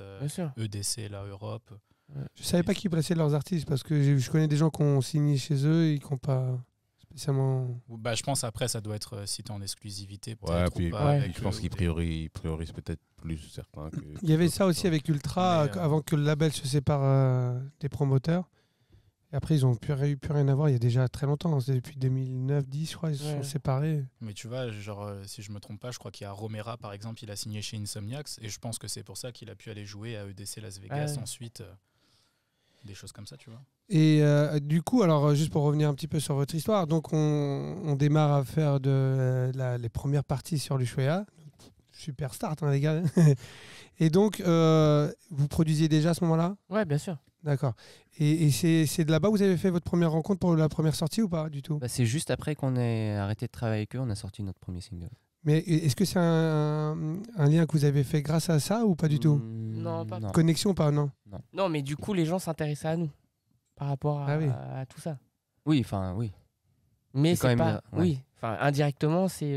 EDC la Europe. Ouais. Je savais pas qui plaçaient leurs artistes parce que je connais des gens qui ont signé chez eux et qui n'ont pas spécialement. Bah, je pense après ça doit être si tu es en exclusivité. Je pense qu'ils priorisent peut-être plus certains. Il y avait ça aussi avec Ultra avant que le label se sépare des promoteurs. Et après, ils n'ont plus rien à voir. Il y a déjà très longtemps. C'est depuis 2009-10, je crois. Ils se sont séparés. Mais tu vois, genre, si je me trompe pas, je crois qu'il y a Romera, par exemple, il a signé chez Insomniacs. Et je pense que c'est pour ça qu'il a pu aller jouer à EDC Las Vegas ensuite. Des choses comme ça, tu vois. Et du coup, alors, juste pour revenir un petit peu sur votre histoire, donc on démarre à faire les premières parties sur l'Ushuaïa. Super start, hein, les gars. Et donc, vous produisiez déjà à ce moment-là? Ouais, bien sûr. D'accord. Et c'est de là-bas que vous avez fait votre première rencontre pour la première sortie ou pas du tout? C'est juste après qu'on ait arrêté de travailler avec eux, on a sorti notre premier single. Mais est-ce que c'est un lien que vous avez fait grâce à ça ou pas du tout? Non, pas. Non. Connexion pas, non? Non, mais du coup, les gens s'intéressaient à nous par rapport à tout ça. Oui, enfin, oui. Mais c'est pas... Oui, enfin, indirectement, c'est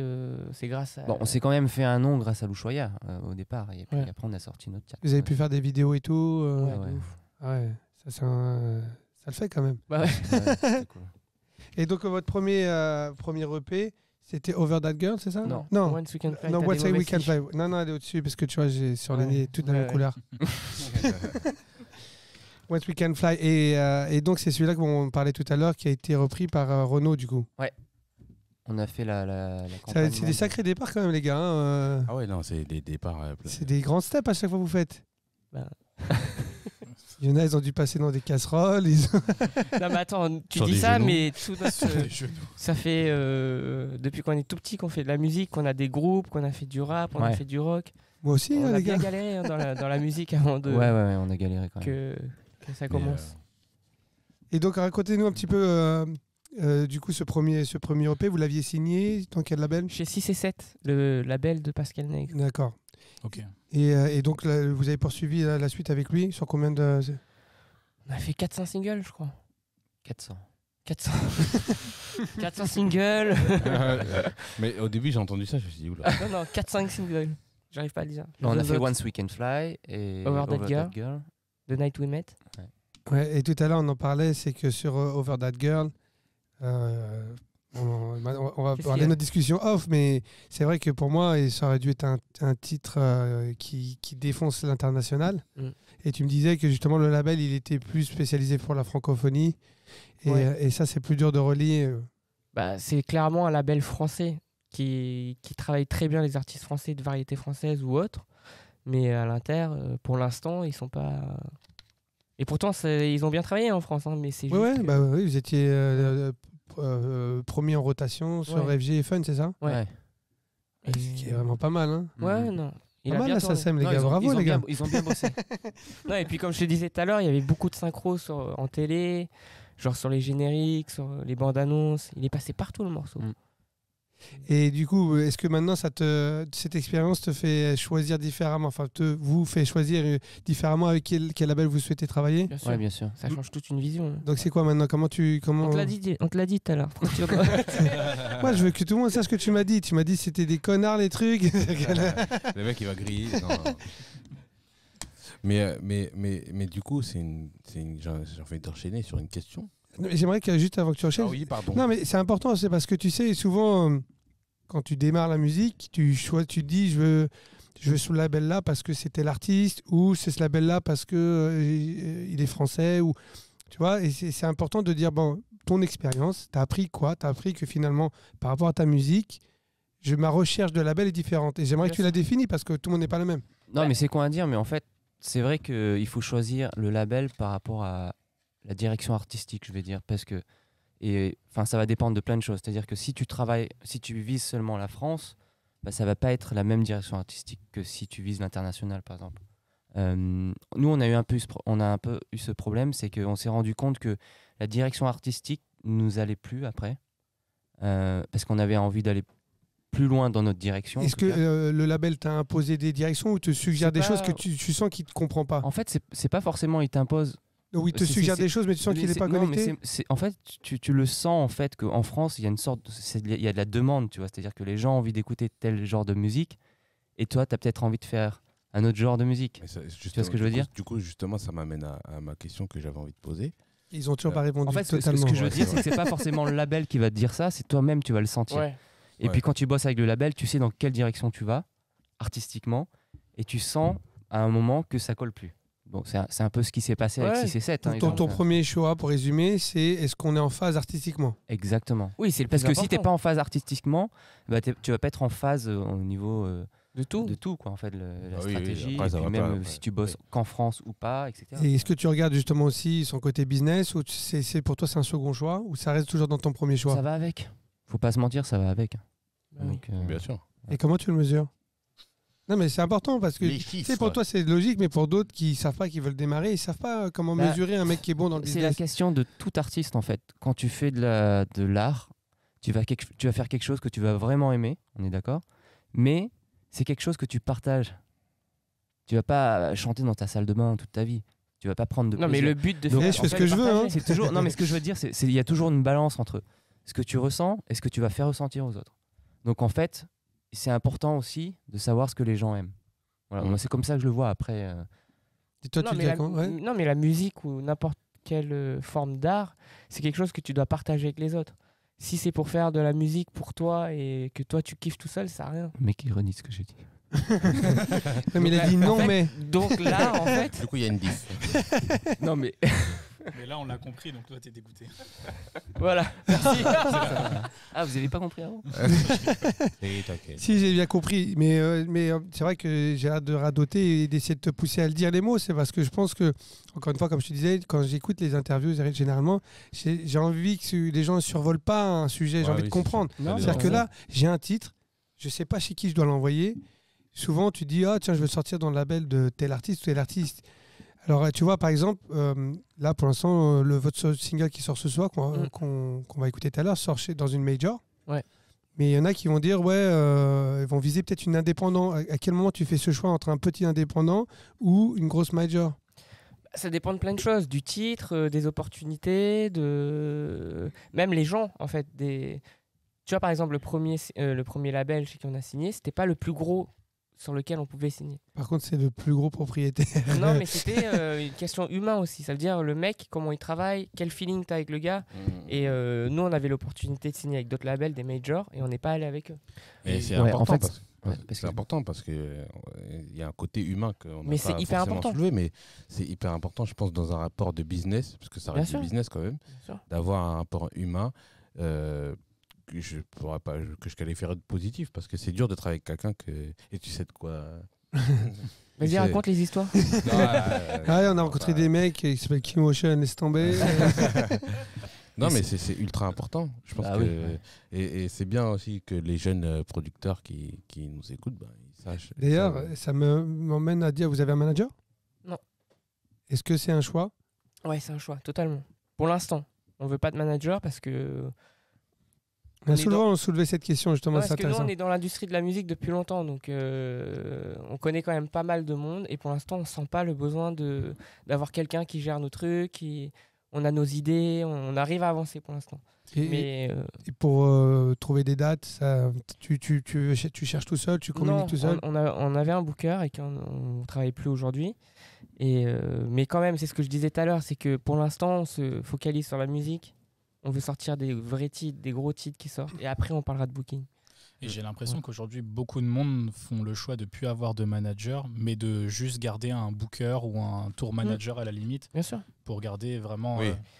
grâce à... Bon, on s'est quand même fait un nom grâce à l'Ushuaïa au départ. Et puis après, on a sorti notre carte. Vous avez pu faire des vidéos et tout Ouais. Ça le fait quand même. Bah ouais. C'est cool. Et donc, votre premier EP, c'était Over That Girl, c'est ça? Non. Once We Can Fly. Non, Once We Can Fly. Non, elle est au-dessus parce que tu vois, j'ai surligné toute la même couleur. Once We Can Fly. Et donc, c'est celui-là qu'on parlait tout à l'heure qui a été repris par Renaud, du coup. Ouais. On a fait la campagne. C'est des sacrés départs quand même, les gars. Hein. Ah ouais, non, c'est des départs. C'est des grands steps à chaque fois que vous faites. Bah. Il y en a, ils ont dû passer dans des casseroles. Non, mais attends, tu dis ça, mais tout ça fait depuis qu'on est tout petit qu'on fait de la musique, qu'on a des groupes, qu'on a fait du rap, on a fait du rock. Moi aussi, on a les gars. bien galéré dans la musique avant de. Ouais, on a galéré quand même. Que ça commence. Et donc, racontez-nous un petit peu. Du coup, ce premier EP, vous l'aviez signé dans quel label? Chez 6 et 7, le label de Pascal Nègre. D'accord. Ok. Et donc, là, vous avez poursuivi la suite avec lui sur combien de... On a fait 400 singles, je crois. 400 singles. Mais au début, j'ai entendu ça, je me suis dit, oula. Non, 4-5 singles. J'arrive pas à le dire. On a fait Once We Can Fly et Over That Girl. The Night We Met. Ouais, et tout à l'heure, on en parlait, c'est que sur Over That Girl, on va parler de notre discussion off, mais c'est vrai que pour moi, ça aurait dû être un titre qui défonce l'international. Et tu me disais que justement, le label, il était plus spécialisé pour la francophonie. Et ça, c'est plus dur de relier. Bah, c'est clairement un label français qui travaille très bien les artistes français de variété française ou autres. Mais à l'Inter, pour l'instant, ils sont pas. Et pourtant, ils ont bien travaillé en France, hein, mais c'est juste. Ouais, oui, vous étiez premier en rotation sur FG et Fun, c'est ça? Ouais. Ce qui est vraiment pas mal, hein. Ouais, non. Pas mal la SACEM, les gars. Bravo, les gars. Ils ont bien bossé. Non, et puis, comme je te disais tout à l'heure, il y avait beaucoup de synchro en télé, genre sur les génériques, sur les bandes annonces. Il est passé partout, le morceau. Et du coup, est-ce que maintenant, cette expérience te fait choisir différemment, enfin, vous fait choisir différemment avec quel label vous souhaitez travailler? Bien sûr. Ouais, bien sûr. Ça change toute une vision. Donc, c'est quoi maintenant? On te l'a dit tout à l'heure. Moi, je veux que tout le monde sache ce que tu m'as dit. Tu m'as dit que c'était des connards, les trucs. Le mec, il va griller. Non. Mais du coup, j'ai envie d'enchaîner sur une question. J'aimerais que juste avant que tu enchaînes. Ah oui, pardon. Non, mais c'est important, c'est parce que tu sais, souvent, quand tu démarres la musique, tu dis, je veux ce label-là parce que c'était l'artiste, ou c'est ce label-là parce que il est français, ou tu vois. Et c'est important de dire, bon, ton expérience, t'as appris quoi? T'as appris que finalement, par rapport à ta musique, ma recherche de label est différente. Et j'aimerais que tu la définis parce que tout le monde n'est pas le même. Non, mais c'est quoi à dire? Mais en fait, c'est vrai qu'il faut choisir le label par rapport à la direction artistique, je vais dire, parce que ça va dépendre de plein de choses. C'est-à-dire que si tu vises seulement la France, ça va pas être la même direction artistique que si tu vises l'international, par exemple. Nous, on a un peu eu ce problème, c'est qu'on s'est rendu compte que la direction artistique nous allait plus après, parce qu'on avait envie d'aller plus loin dans notre direction. Est-ce que le label t'a imposé des directions ou te suggère des choses que tu sens qu'il ne comprend pas? En fait, c'est pas forcément il t'impose. Oui, il te suggère des choses, mais tu sens qu'il n'est pas connecté. En fait, tu le sens en fait qu'en France, il y a une sorte, il y a de la demande, tu vois. C'est-à-dire que les gens ont envie d'écouter tel genre de musique, et toi, tu as peut-être envie de faire un autre genre de musique. Tu vois ce que je veux dire? Du coup, justement, ça m'amène à ma question que j'avais envie de poser. Ils ont toujours pas répondu. En fait, totalement. ce que je veux dire, c'est que c'est pas forcément le label qui va te dire ça, c'est toi-même, tu vas le sentir. Ouais. Et puis quand tu bosses avec le label, tu sais dans quelle direction tu vas, artistiquement, et tu sens à un moment que ça colle plus. Bon, c'est un peu ce qui s'est passé avec 6 et 7. Hein, ton premier choix, pour résumer, c'est est-ce qu'on est en phase artistiquement? Exactement. Oui, c'est le parce plus que si important. t'es pas en phase artistiquement, tu vas pas être en phase au niveau de tout quoi, en fait, la Oui, stratégie, après, et puis même si tu bosses qu'en France ou pas, etc. Et est-ce que tu regardes justement aussi son côté business, ou pour toi c'est un second choix, ou ça reste toujours dans ton premier choix? Ça va avec. Faut pas se mentir, ça va avec. Donc, bien sûr. Et comment tu le mesures? Non, mais c'est important parce que pour toi c'est logique, mais pour d'autres qui savent pas, qui veulent démarrer, ils savent pas comment mesurer un mec qui est bon dans le business. C'est la question de tout artiste en fait. Quand tu fais de l'art, tu vas faire quelque chose que tu vas vraiment aimer, on est d'accord, mais c'est quelque chose que tu partages. Tu vas pas chanter dans ta salle de bain toute ta vie. Tu vas pas prendre de plaisir. Non, mais le but de faire, je fais ce que je veux. Hein. C'est toujours. Non, mais ce que je veux dire, il y a toujours une balance entre ce que tu ressens et ce que tu vas faire ressentir aux autres. Donc en fait, c'est important aussi de savoir ce que les gens aiment. Voilà, moi c'est comme ça que je le vois après. Et toi, non, mais la musique ou n'importe quelle forme d'art, c'est quelque chose que tu dois partager avec les autres. Si c'est pour faire de la musique pour toi et que toi tu kiffes tout seul, ça sert à rien. Le mec ironise ce que j'ai dit. Non, mais il a dit non, mais. Donc là, en fait. Du coup, il y a une diff. Non, mais. Mais là, on l'a compris, donc toi, t'es dégoûté. Voilà, merci. Ah, vous avez pas compris avant? Si, j'ai bien compris. Mais c'est vrai que j'ai hâte de radoter et d'essayer de te pousser à le dire les mots. C'est parce que je pense que, encore une fois, comme je te disais, quand j'écoute les interviews, généralement, j'ai envie que les gens ne survolent pas un sujet. J'ai envie de comprendre. C'est-à-dire que là, j'ai un titre, je sais pas chez qui je dois l'envoyer. Souvent, tu dis, tiens, je veux sortir dans le label de tel artiste ou tel artiste. Alors, tu vois, par exemple, là, pour l'instant, votre single qui sort ce soir, qu'on va écouter tout à l'heure, sort dans une major. Ouais. Mais il y en a qui vont dire, ils vont viser peut-être une indépendante. À quel moment tu fais ce choix entre un petit indépendant ou une grosse major? Ça dépend de plein de choses, du titre, des opportunités, même les gens, en fait. Tu vois, par exemple, le premier label chez qui on a signé, c'était pas le plus gros sur lequel on pouvait signer. Par contre, c'est le plus gros propriétaire. Non, mais c'était une question humaine aussi. Ça veut dire le mec, comment il travaille, quel feeling t'as avec le gars. Et nous, on avait l'opportunité de signer avec d'autres labels, des majors, et on n'est pas allé avec eux. Et c'est important, important parce qu'il y a un côté humain qu'on n'a pas hyper forcément important. soulevé, mais c'est hyper important, je pense, dans un rapport de business, parce que ça reste du business quand même, d'avoir un rapport humain que je qualifierais de positif, parce que c'est dur de travailler avec quelqu'un et tu sais de quoi Vas-y, raconte les histoires. On a rencontré des mecs qui s'appellent Kim Ocean, laisse tomber. Non, mais c'est ultra important. Je pense que et c'est bien aussi que les jeunes producteurs qui nous écoutent, ils sachent. D'ailleurs, ça m'emmène à dire, vous avez un manager? Non. Est-ce que c'est un choix? Ouais, c'est un choix, totalement. Pour l'instant, on veut pas de manager parce que... On soulevait cette question, justement. Parce que nous, on est dans l'industrie de la musique depuis longtemps, donc on connaît quand même pas mal de monde, et pour l'instant, on sent pas le besoin d'avoir quelqu'un qui gère nos trucs, on a nos idées, on arrive à avancer pour l'instant. Et pour trouver des dates, tu cherches tout seul, tu communiques tout seul? On avait un booker et on ne travaille plus aujourd'hui. Mais quand même, c'est ce que je disais tout à l'heure, c'est que pour l'instant, on se focalise sur la musique. On veut sortir des vrais titres, des gros titres qui sortent. Et après, on parlera de booking. Et j'ai l'impression qu'aujourd'hui, beaucoup de monde font le choix de ne plus avoir de manager, mais de juste garder un booker ou un tour manager à la limite. Bien sûr. Pour garder vraiment...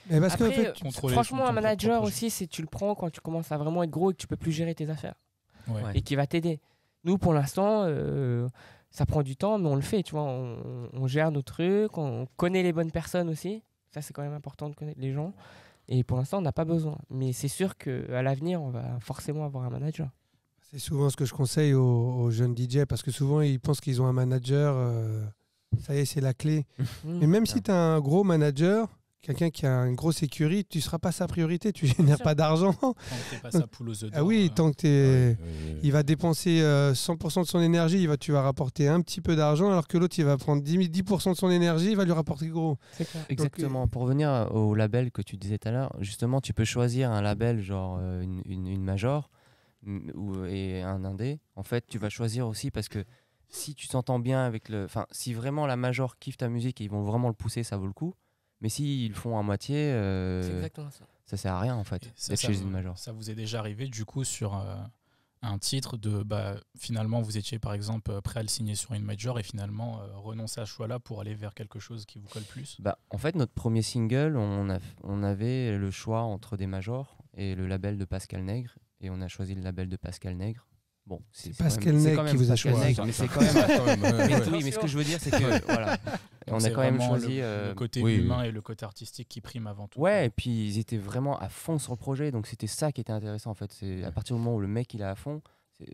parce après, que, en fait, franchement, un manager aussi, tu le prends quand tu commences à vraiment être gros et que tu peux plus gérer tes affaires. Et qui va t'aider. Nous, pour l'instant, ça prend du temps, mais on le fait. Tu vois, on gère nos trucs, on connaît les bonnes personnes aussi. Ça, c'est quand même important de connaître les gens. Et pour l'instant, on n'a pas besoin. Mais c'est sûr qu'à l'avenir, on va forcément avoir un manager. C'est souvent ce que je conseille aux jeunes DJ, parce que souvent, ils pensent qu'ils ont un manager. Ça y est, c'est la clé. Mais même si tu as un gros manager, quelqu'un qui a une grosse écurie, tu ne seras pas sa priorité. Tu ne génères pas d'argent. Tant que tu n'es pas sa poule aux œufs d'or. Tant que il va dépenser 100% de son énergie, tu vas rapporter un petit peu d'argent, alors que l'autre, il va prendre 10% de son énergie, il va lui rapporter gros. C'est clair. Exactement. Pour revenir au label que tu disais tout à l'heure, justement, tu peux choisir un label genre une major et un indé. En fait, tu vas choisir aussi parce que si tu t'entends bien avec si vraiment la major kiffe ta musique et ils vont vraiment le pousser, ça vaut le coup. Mais s'ils le font à moitié, c'est exactement ça. Ça sert à rien en fait d'être chez une major. Ça vous est déjà arrivé du coup sur un titre de finalement vous étiez par exemple prêt à le signer sur une major et finalement renoncer à ce choix-là pour aller vers quelque chose qui vous colle plus? En fait, notre premier single, on avait le choix entre des majors et le label de Pascal Nègre, et on a choisi le label de Pascal Nègre. Bon, c'est Pascal Nègre qui vous a choisi. Mais c'est quand même. Oui, mais ce que je veux dire, c'est que voilà, on a quand même choisi le côté humain et le côté artistique qui prime avant tout. Ouais, et puis ils étaient vraiment à fond sur le projet, donc c'était ça qui était intéressant en fait. C'est à partir du moment où le mec il est à fond.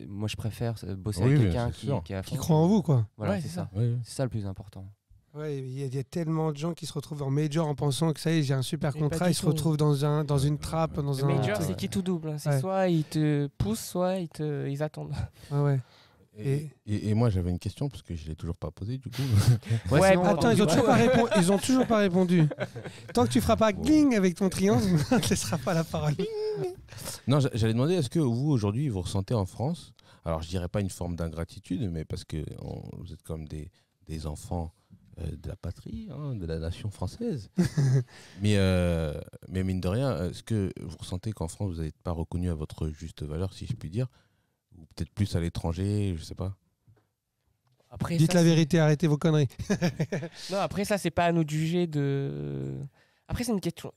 Moi, je préfère bosser avec quelqu'un qui est à fond. Qui croit en vous, quoi. Voilà, c'est ça. C'est ça le plus important. Ouais, il y a tellement de gens qui se retrouvent en major en pensant que ça y est, j'ai un super contrat, ils se retrouvent dans une trappe, dans un... Major, c'est qui tout double. C'est soit ils te poussent, soit ils attendent. Ouais. Et moi, j'avais une question, parce que je ne l'ai toujours pas posée, du coup. Attends, ils ont toujours pas répondu. Tant que tu feras pas gling avec ton triangle, on ne te laissera pas la parole. Non, j'allais demander, est-ce que vous, aujourd'hui, vous ressentez en France, alors je dirais pas une forme d'ingratitude, mais parce que vous êtes comme des enfants de la patrie, de la nation française. mais mine de rien, est-ce que vous ressentez qu'en France, vous n'êtes pas reconnu à votre juste valeur, si je puis dire, ou peut-être plus à l'étranger, je sais pas. Après, dites la vérité, arrêtez vos conneries. Non, après ça, c'est pas à nous de juger Après, c'est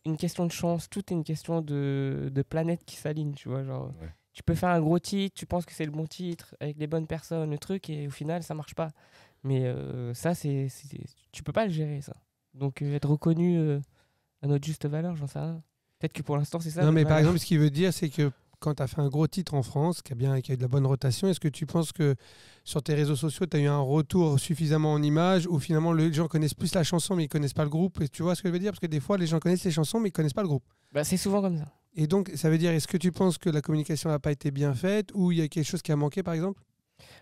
une question de chance. Tout est une question de planète qui s'aligne, tu vois. Genre, tu peux faire un gros titre, tu penses que c'est le bon titre, avec les bonnes personnes, le truc, et au final, ça marche pas. Mais ça, tu peux pas le gérer, ça. Donc, être reconnu à notre juste valeur, j'en sais rien. Peut-être que pour l'instant, c'est ça. Non, mais par exemple, ce qu'il veut dire, c'est que quand tu as fait un gros titre en France, qui a eu de la bonne rotation, est-ce que tu penses que sur tes réseaux sociaux, tu as eu un retour suffisamment en images, où finalement les gens connaissent plus la chanson, mais ils connaissent pas le groupe? Et tu vois ce que je veux dire? Parce que des fois, les gens connaissent les chansons, mais ils connaissent pas le groupe. C'est souvent comme ça. Et donc, ça veut dire, est-ce que tu penses que la communication n'a pas été bien faite, ou il y a quelque chose qui a manqué, par exemple?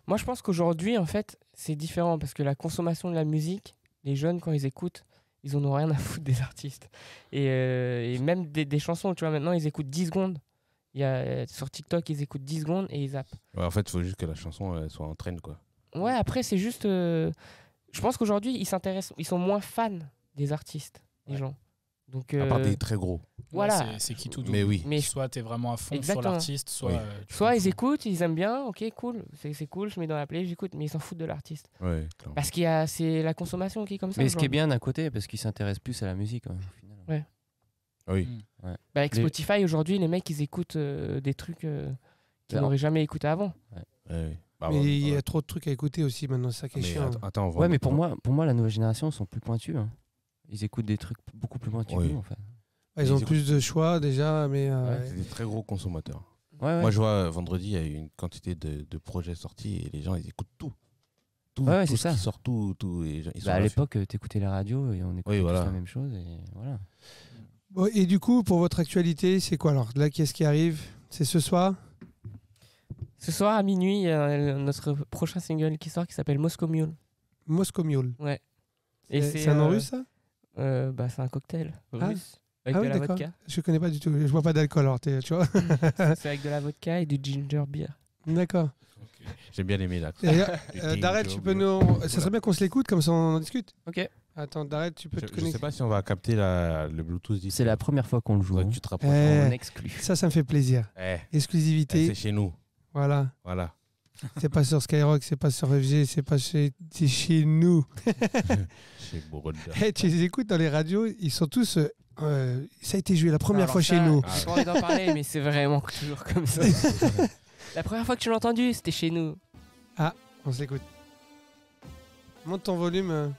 Moi, je pense qu'aujourd'hui, en fait, c'est différent, parce que la consommation de la musique, les jeunes, quand ils écoutent, ils en ont rien à foutre des artistes. Et même des chansons, tu vois, maintenant, ils écoutent 10 secondes. Sur TikTok, ils écoutent 10 secondes et ils zappent. Ouais, en fait, il faut juste que la chanson elle soit en traîne, quoi. Ouais, après, c'est juste... je pense qu'aujourd'hui, ils sont moins fans des artistes, les gens. Donc, à part des très gros. Voilà. C'est qui tout double. Mais oui. Mais soit tu es vraiment à fond sur l'artiste, soit... soit ils écoutent, ils aiment bien, ok, cool, c'est cool, je mets dans la play, j'écoute, mais ils s'en foutent de l'artiste. Ouais, parce c'est la consommation qui est comme ça. Mais ce qui est bien d'un côté, parce qu'ils s'intéressent plus à la musique, au final. Ouais. Oui. Ouais. Avec Spotify, aujourd'hui, les mecs, ils écoutent des trucs qu'ils n'auraient jamais écouté avant. Ouais. Bah, mais il y a trop de trucs à écouter aussi maintenant, c'est ça qui est chiant. Attends, ouais, mais pour moi, la nouvelle génération sont plus pointus. Hein. Ils écoutent des trucs beaucoup plus pointus que nous, en fait. Ils ont plus de choix déjà, mais... c'est des très gros consommateurs. Ouais. Moi, je vois, vendredi, il y a eu une quantité de projets sortis et les gens, ils écoutent tout. Ouais, tout c'est ce ça. qui sort, tout. Et ils sont à l'époque, t'écoutais la radio et on écoutait tous la même chose. Et voilà. Bon, et du coup, pour votre actualité, c'est quoi alors? Là, qu'est-ce qui arrive? C'est ce soir? Ce soir à minuit, il y a notre prochain single qui sort qui s'appelle Moscow Mule. Moscow Mule. Ouais. C'est un nom russe, ça? C'est un cocktail russe. Avec Ah de oui, la d'accord. vodka. Je connais pas du tout. Je bois pas d'alcool, alors tu vois. C'est avec de la vodka et du ginger beer. D'accord. Okay. J'ai bien aimé là. Darrell, tu peux nous... Ça serait bien qu'on se l'écoute, comme ça on en discute. Ok. Attends, Darrell, tu peux te connecter. Je sais pas si on va capter le Bluetooth d'ici. C'est la première fois qu'on le joue. Tu te rapproches. On exclut. Ça me fait plaisir. Exclusivité. C'est chez nous. Voilà. C'est pas sur Skyrock, c'est pas sur FG, c'est chez nous. Chez Borodda. Tu les écoutes dans les radios, ils sont tous... ça a été joué la première fois chez nous. J'ai pas envie d'en parler, mais c'est vraiment toujours comme ça. La première fois que tu l'as entendu, c'était chez nous. Ah, on s'écoute. Monte ton volume.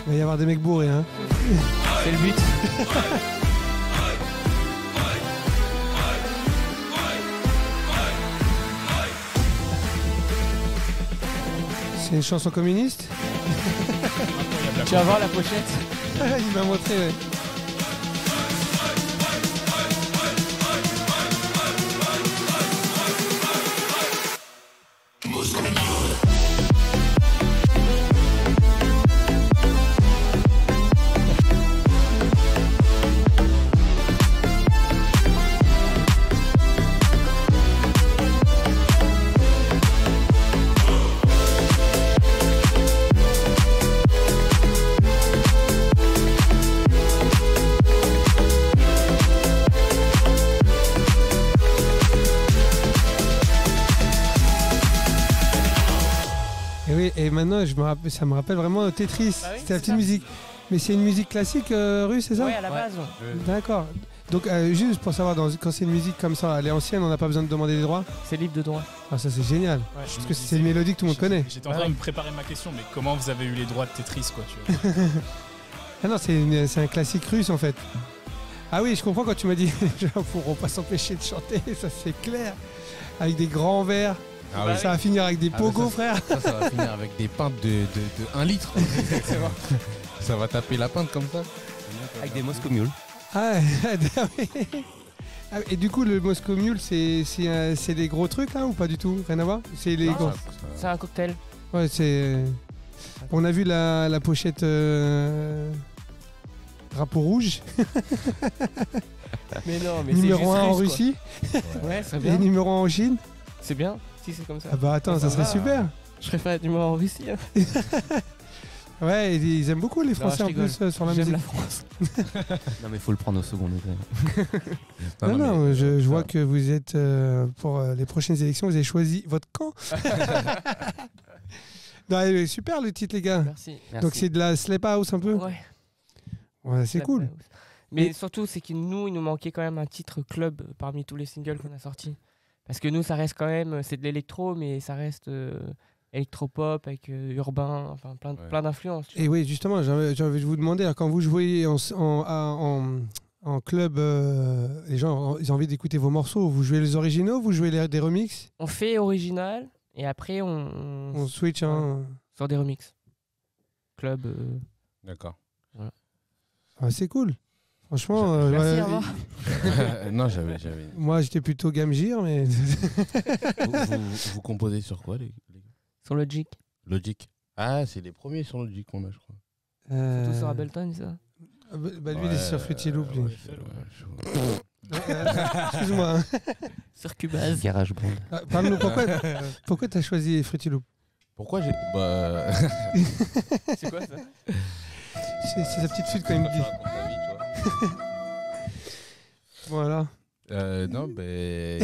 Il va y avoir des mecs bourrés, hein. C'est le but. C'est une chanson communiste. Tu vas voir la pochette. Il m'a montré, ouais. Et maintenant, ça me rappelle vraiment Tetris. Bah oui, c'était la petite musique. Mais c'est une musique classique russe, c'est ça? Oui, à la base. D'accord. Donc, juste pour savoir, quand c'est une musique comme ça, elle est ancienne, on n'a pas besoin de demander des droits? C'est libre de droit. Ah, ça, c'est génial. Ouais, parce que c'est une mélodie que tout le monde connaît. J'étais en train de me préparer ma question, mais comment vous avez eu les droits de Tetris, quoi, tu vois? Ah non, c'est un classique russe, en fait. Ah oui, je comprends quand tu m'as dit, ils ne pourront pas s'empêcher de chanter, ça c'est clair. Avec des grands verres. Ah oui. Ça va finir avec des pogos, frère. Ça va finir avec des pintes de 1 litre. Ça va taper la pinte comme ça. Avec des Moscow Mule. Ah, oui. Et du coup, le Moscow Mule, c'est des gros trucs là ou pas du tout? Rien à voir? C'est les gros. C'est un cocktail. Ouais, c'est. On a vu la pochette drapeau rouge. Mais non, mais numéro 1 en russe, Russie. Ouais, c'est bien. Et numéro 1 en Chine. C'est bien, si c'est comme ça. Ah bah attends, ça serait super. Je serais pas numéro 1 en Russie. Hein. Ouais, ils aiment beaucoup les Français en plus sur la musique. J'aime la France. Non mais il faut le prendre au second degré. Non, je vois que vous êtes, pour les prochaines élections, vous avez choisi votre camp. Non, super le titre les gars. Merci. Donc c'est de la slap house un peu. Ouais, c'est cool. Mais surtout, c'est qu'il nous manquait quand même un titre club parmi tous les singles qu'on a sortis. Parce que nous, ça reste quand même, c'est de l'électro, mais ça reste électropop avec urbain, enfin plein d'influences. Et oui, justement, j'ai envie de vous demander, alors, quand vous jouez en club, les gens ils ont envie d'écouter vos morceaux. Vous jouez les originaux, vous jouez des remixes? On fait original et après on switch sur des remixes. Club. D'accord. Voilà. Ah, c'est cool. Franchement, merci, au revoir. Non, j'avais. Moi, j'étais plutôt Gamgir, mais. vous composez sur quoi, les gars? Sur Logic. Logic. Ah, c'est les premiers sur Logic qu'on a, je crois. Surtout sur Ableton, ça. Bah, lui, il est sur Fruity Loop. Excuse-moi. Hein. Sur Cubase. GarageBand. Parle-nous, pourquoi tu as choisi Fruity Loop? Pourquoi j'ai. Bah. C'est quoi ça? C'est sa petite flûte quand il me dit. Voilà. Non, mais.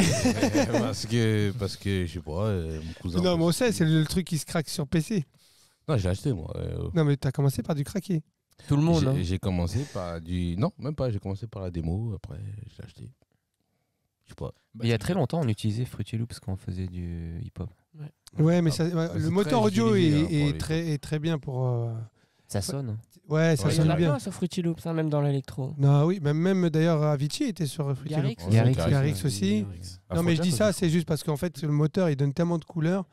parce que je sais pas, mon cousin. Non, mais on sait, c'est le truc qui se craque sur PC. Non, j'ai acheté moi. Non, mais t'as commencé par du craqué. Tout le monde. Hein. J'ai commencé par du. Non, même pas, j'ai commencé par la démo, après j'ai acheté. Je sais pas. Il y a très longtemps, on utilisait Fruity Loops quand on faisait du hip-hop. Ouais, mais ça, le moteur audio est très bien pour. Ça sonne. Ouais, ça sonne Il y en a bien. plein sur Fruity Loops, même dans l'électro. Non, oui, même d'ailleurs Avicii était sur Fruity Loops. Garrix aussi. Non, mais je dis ça, c'est juste parce qu'en fait, le moteur, il donne tellement de couleurs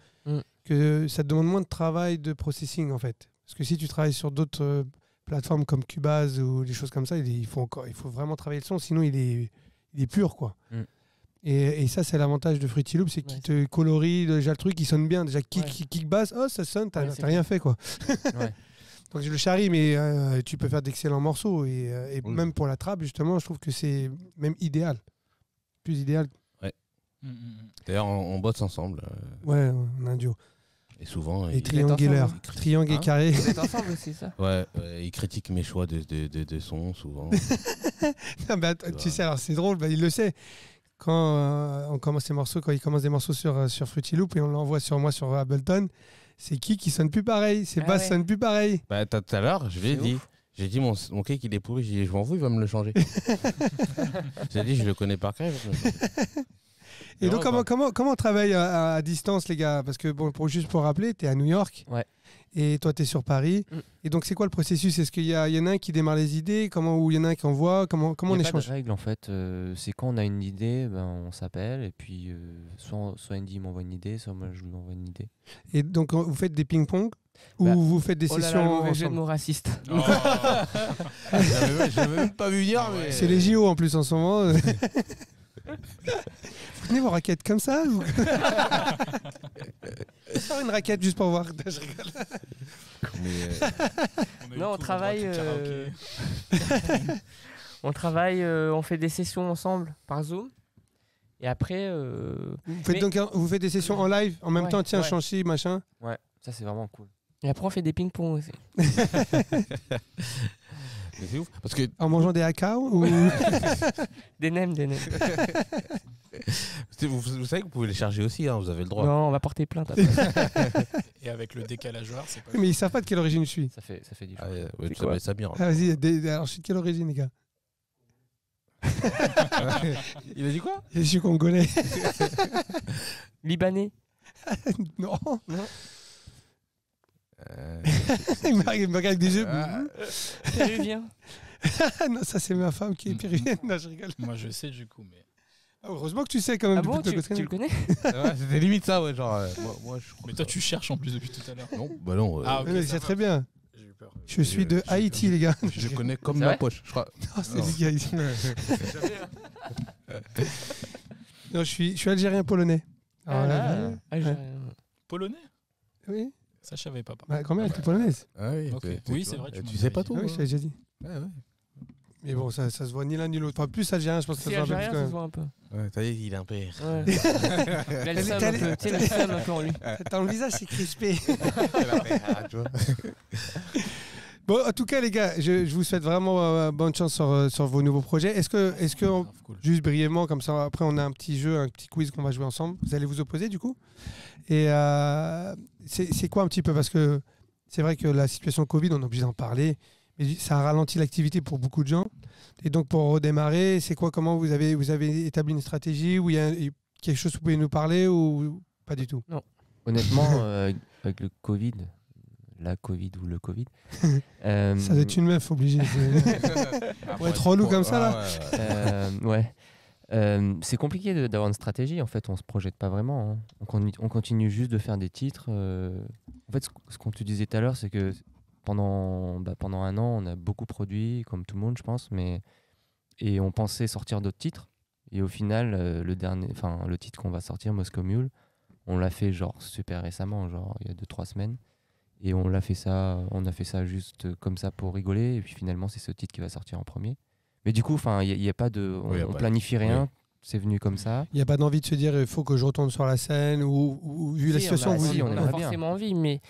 que ça te demande moins de travail de processing, en fait. Parce que si tu travailles sur d'autres plateformes comme Cubase ou des choses comme ça, il faut vraiment travailler le son, sinon il est pur, quoi. Et ça, c'est l'avantage de Fruity Loops, c'est qu'il te colorie déjà le truc, il sonne bien. Déjà, kick bass, oh, ça sonne, t'as rien fait, quoi. Donc je le charrie, mais tu peux faire d'excellents morceaux. Et même pour la trappe, justement, je trouve que c'est même idéal. Plus idéal. Ouais. D'ailleurs, on bosse ensemble. Ouais, on a un duo. Et souvent. Et triangulaire. Triangle et carré. Vous êtes ensemble aussi, ça? Ouais, il critique mes choix de son, souvent. Non, mais tu sais, alors c'est drôle, il le sait. Quand on commence des morceaux, quand il commence des morceaux sur Fruity Loop et on l'envoie sur moi sur Ableton, c'est qui sonne plus pareil, ses basses sonnent plus pareil. Bah tout à l'heure, je l'ai dit. J'ai dit mon kick il est pourri, j'ai dit je m'en fous, il va me le changer. J'ai dit je le connais par cœur. Et donc comment on travaille à distance, les gars? Parce que juste pour rappeler, tu es à New York. Ouais. Et toi, tu es sur Paris. Et donc, c'est quoi le processus? Est-ce qu'il y en a un qui démarre les idées? Ou il y en a un qui envoie? Comment on échange? Il n'y a pas de règle, en fait. C'est quand on a une idée, on s'appelle. Et puis, soit Andy m'envoie une idée, soit moi, je lui envoie une idée. Et donc, vous faites des ping-pong? Ou vous faites des sessions le jeu de mots raciste. Oh. Je n'avais même pas vu venir. Mais... C'est les JO, en plus, en ce moment. Vous tenez vos raquettes comme ça ou... Faire une raquette juste pour voir. Je rigole. Non, on travaille. On fait des sessions ensemble par Zoom. Et après. Vous faites des sessions en live en même temps, tiens, chanchi, machin. Ouais, ça c'est vraiment cool. Et après, on fait des ping-pong aussi. C'est ouf. Parce que... En mangeant des haka ou... Des nems. Vous savez que vous pouvez les charger aussi, hein, vous avez le droit. Non, on va porter plainte. Et avec le décalage horaire, c'est pas... Mais ils savent pas de quelle origine je suis. Ça fait du choix. Tu savais ça bien. Ah, vas-y, alors je suis de quelle origine, les gars? Il a dit quoi? Je suis congolais. Libanais. Non. Il me regarde avec des yeux. Péruvien. Non, ça c'est ma femme qui est péruvienne. Non, je rigole. Moi je sais du coup, mais... Heureusement que tu sais quand même. Ah bon, tu le connais? Ouais, c'était limite ça, ouais, genre... moi, je mais toi tu cherches en plus depuis tout à l'heure. Non, bah non. Ah, okay, c'est très bien. J'ai eu peur. Je suis de Haïti, les gars. Je connais comme ma poche, je crois. Non, c'est les gars ici. Non, je suis algérien polonais. Polonais? Oui. Ça, je savais pas. Ma grand-mère était polonaise. Ah oui, okay. Oui, c'est vrai. Tu sais pas tout. Oui, je t'avais déjà dit. Ouais. Mais bon, ça se voit ni l'un ni l'autre. Enfin, plus algérien, je pense que ça se voit un peu plus. Ça se voit un peu. Ouais, t'as dit, il est un peu. Ouais. Il a le seum un peu. Tu sais, le seum un peu en lui. Dans le visage, c'est crispé. Bon, en tout cas, les gars, je vous souhaite vraiment bonne chance sur vos nouveaux projets. Est-ce que cool. Juste brièvement, comme ça, après, on a un petit jeu, un petit quiz qu'on va jouer ensemble. Vous allez vous opposer, du coup? Et c'est quoi un petit peu? Parce que c'est vrai que la situation Covid, on est obligé d'en parler, mais ça a ralenti l'activité pour beaucoup de gens. Et donc, pour redémarrer, c'est quoi? Comment vous avez établi une stratégie? Ou il y a quelque chose que vous pouvez nous parler ou pas du tout? Non. Honnêtement, avec le Covid, la Covid ou le Covid... ça doit être une meuf obligée. Pour être relou comme ça, là. Ouais. C'est compliqué d'avoir une stratégie, en fait, on se projette pas vraiment. Hein. On continue juste de faire des titres. En fait, ce qu'on te disait tout à l'heure, c'est que pendant un an, on a beaucoup produit, comme tout le monde, je pense, et on pensait sortir d'autres titres. Et au final, le titre qu'on va sortir, Moscow Mule, on l'a fait genre super récemment, genre il y a 2-3 semaines. Et on a fait ça juste comme ça pour rigoler. Et puis finalement, c'est ce titre qui va sortir en premier. Mais du coup, il y a pas de, on planifie rien. c'est venu comme ça. Il n'y a pas d'envie de se dire il faut que je retourne sur la scène ou vu la situation on a forcément envie, mais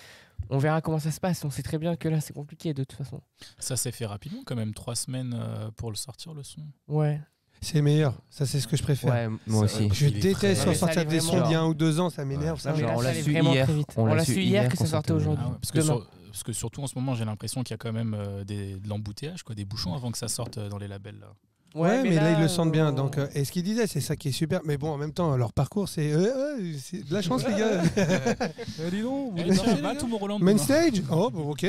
on verra comment ça se passe. On sait très bien que là, c'est compliqué de toute façon. Ça s'est fait rapidement quand même, 3 semaines pour le sortir, le son. Ouais. C'est meilleur, ça c'est ce que je préfère. Ouais, moi aussi. Je déteste sortir des sons d'il y a 1 ou 2 ans, ça m'énerve. Ouais. Ça. On l'a su hier. On l'a su hier que ça sortait aujourd'hui. Parce que surtout en ce moment, j'ai l'impression qu'il y a quand même de l'embouteillage, des bouchons avant que ça sorte dans les labels. Là. Ouais, mais là ils le sentent bien. Donc, et ce qu'ils disaient, c'est ça qui est super. Mais bon, en même temps, leur parcours, c'est de la chance, les gars. Dis donc, Main stage. Oh, bon, ok.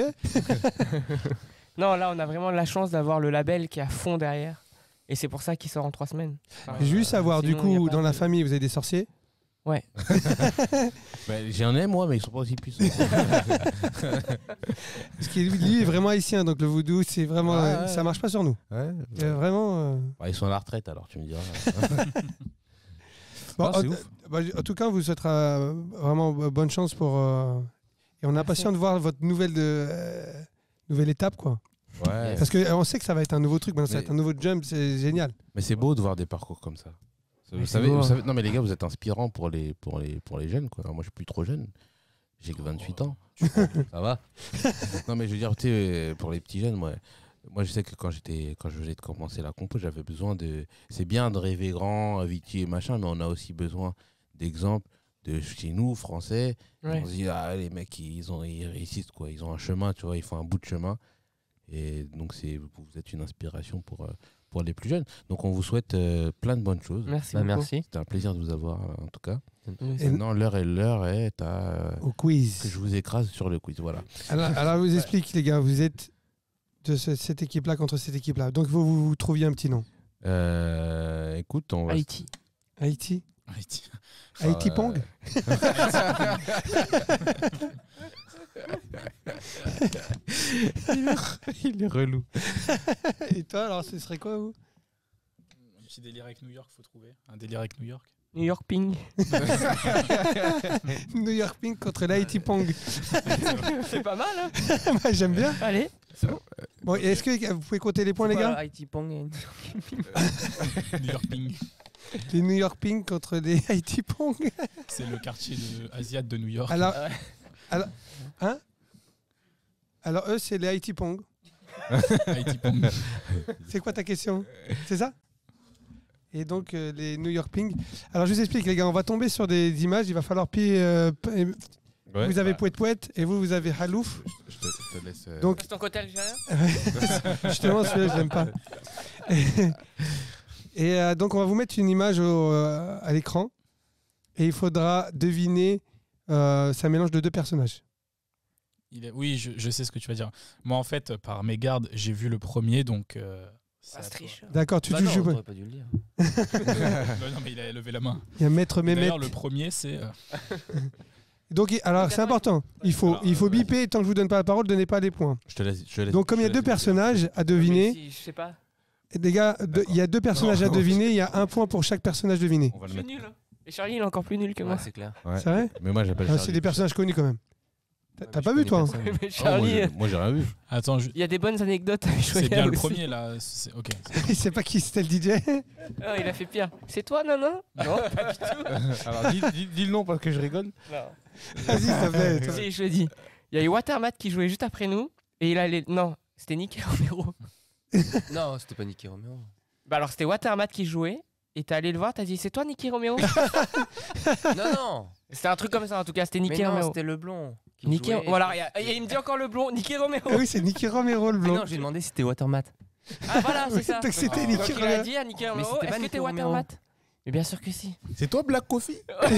Non, là, on a vraiment la chance d'avoir le label qui est à fond derrière. Et c'est pour ça qu'il sort en 3 semaines. Juste savoir, du coup, dans la famille, vous avez des sorciers? Ouais. J'en ai, moi, mais ils sont pas aussi puissants. Parce qu'il lui est vraiment haïtien, donc le voodoo, c'est vraiment, ça marche pas sur nous. Ouais, vraiment. Ils sont à la retraite, alors tu me diras. Bon, en tout cas, on vous souhaitera vraiment bonne chance pour. Et on est impatient de voir votre nouvelle étape, quoi. Ouais. Parce qu'on sait que ça va être un nouveau truc, ça va être un nouveau jump, c'est génial. Mais c'est beau de voir des parcours comme ça. Vous savez, non mais les gars, vous êtes inspirants pour les jeunes, quoi. Alors moi, je suis plus trop jeune. J'ai que 28 ans. Ça va. Non mais je veux dire, tu sais, pour les petits jeunes, moi je sais que quand je venais de commencer la compo, j'avais besoin de. C'est bien de rêver grand, Avicii et machin, mais on a aussi besoin d'exemples de chez nous, français. Ouais. On se dit les mecs, ils réussissent, quoi. Ils ont un chemin, tu vois, ils font un bout de chemin. Et donc vous êtes une inspiration pour les plus jeunes. Donc on vous souhaite plein de bonnes choses. Merci. Merci. C'était un plaisir de vous avoir en tout cas. Et maintenant l'heure est au quiz. Que je vous écrase sur le quiz. Voilà. Alors je vous explique les gars, vous êtes de cette équipe-là contre cette équipe-là. Donc vous trouviez un petit nom. Écoute, on va... Haïti. Haïti Pong. Il est relou. Et toi, alors, ce serait quoi, vous? Un petit délire avec New York, faut trouver. Un délire avec New York. New York Ping. New York Ping contre l'Haïti Pong. C'est pas mal, hein. J'aime bien. Allez, c'est bon. Bon, est-ce que vous pouvez compter les points, les gars? Haïti Pong. New York Ping. Les New York Ping contre les Haïti Pong. C'est le quartier asiatique de New York. Alors eux, c'est les Haïti Pong. Haïti Pong. C'est quoi ta question? C'est ça? Et donc les New York Ping. Alors je vous explique les gars, on va tomber sur des images, il va falloir vous avez Pouet Pouet et vous avez Halouf. Je te laisse. Donc c'est ton côté algérien. Justement celui-là je l'aime pas. Et donc on va vous mettre une image à l'écran et il faudra deviner, c'est un mélange de 2 personnages. Oui, je sais ce que tu vas dire. Moi en fait, par mégarde, j'ai vu le premier, donc... D'accord, tu joues pas. Pas dû le dire. Non, mais il a levé la main. Il y a Maître Mehmet. D'ailleurs, le premier, c'est... Donc, alors c'est important. Il faut biper, tant que je vous donne pas la parole, donnez pas les points. Je te laisse. Donc, comme il y a 2 personnages à deviner... Je sais pas. Les gars, il y a 2 personnages à deviner, il y a 1 point pour chaque personnage deviné. Je suis nul. Et Charlie, il est encore plus nul que moi. C'est clair. Ouais. C'est vrai? Mais moi, j'appelle Charlie. C'est des personnages connus quand même. T'as pas vu, toi? Mais Charlie, moi, j'ai rien vu. Attends, il y a des bonnes anecdotes avec c'est bien le premier, là. Ok. Il sait pas qui c'était le DJ. Ah, il a fait pire. C'est toi, Nana? Non, pas du tout. Alors, dis le nom parce que je rigole. Non. Vas-y, s'il te plaît. Si, je le dis. Il y a eu Watermat qui jouait juste après nous. Et il a les... Non, c'était Nicky Romero. Non, c'était pas Nicky Romero. Bah alors, c'était Watermat qui jouait. Et t'es allé le voir, t'as dit, c'est toi Nicky Romero? Non. C'était un truc comme ça, en tout cas, c'était Nicky Mais non, Romero. c'était le blond. Nicky... Voilà, il me dit encore le blond, Nicky Romero. Oui, c'est Nicky Romero le blanc. Non, j'ai demandé si c'était Watermat. Ah voilà, c'est ça. Donc c'était Donc Nicky il a Romero. dit à Nicky Romero, c'était pas est-ce que Nicky t'es Romero. Watermat? Mais bien sûr que si. C'est toi, Black Coffee? Je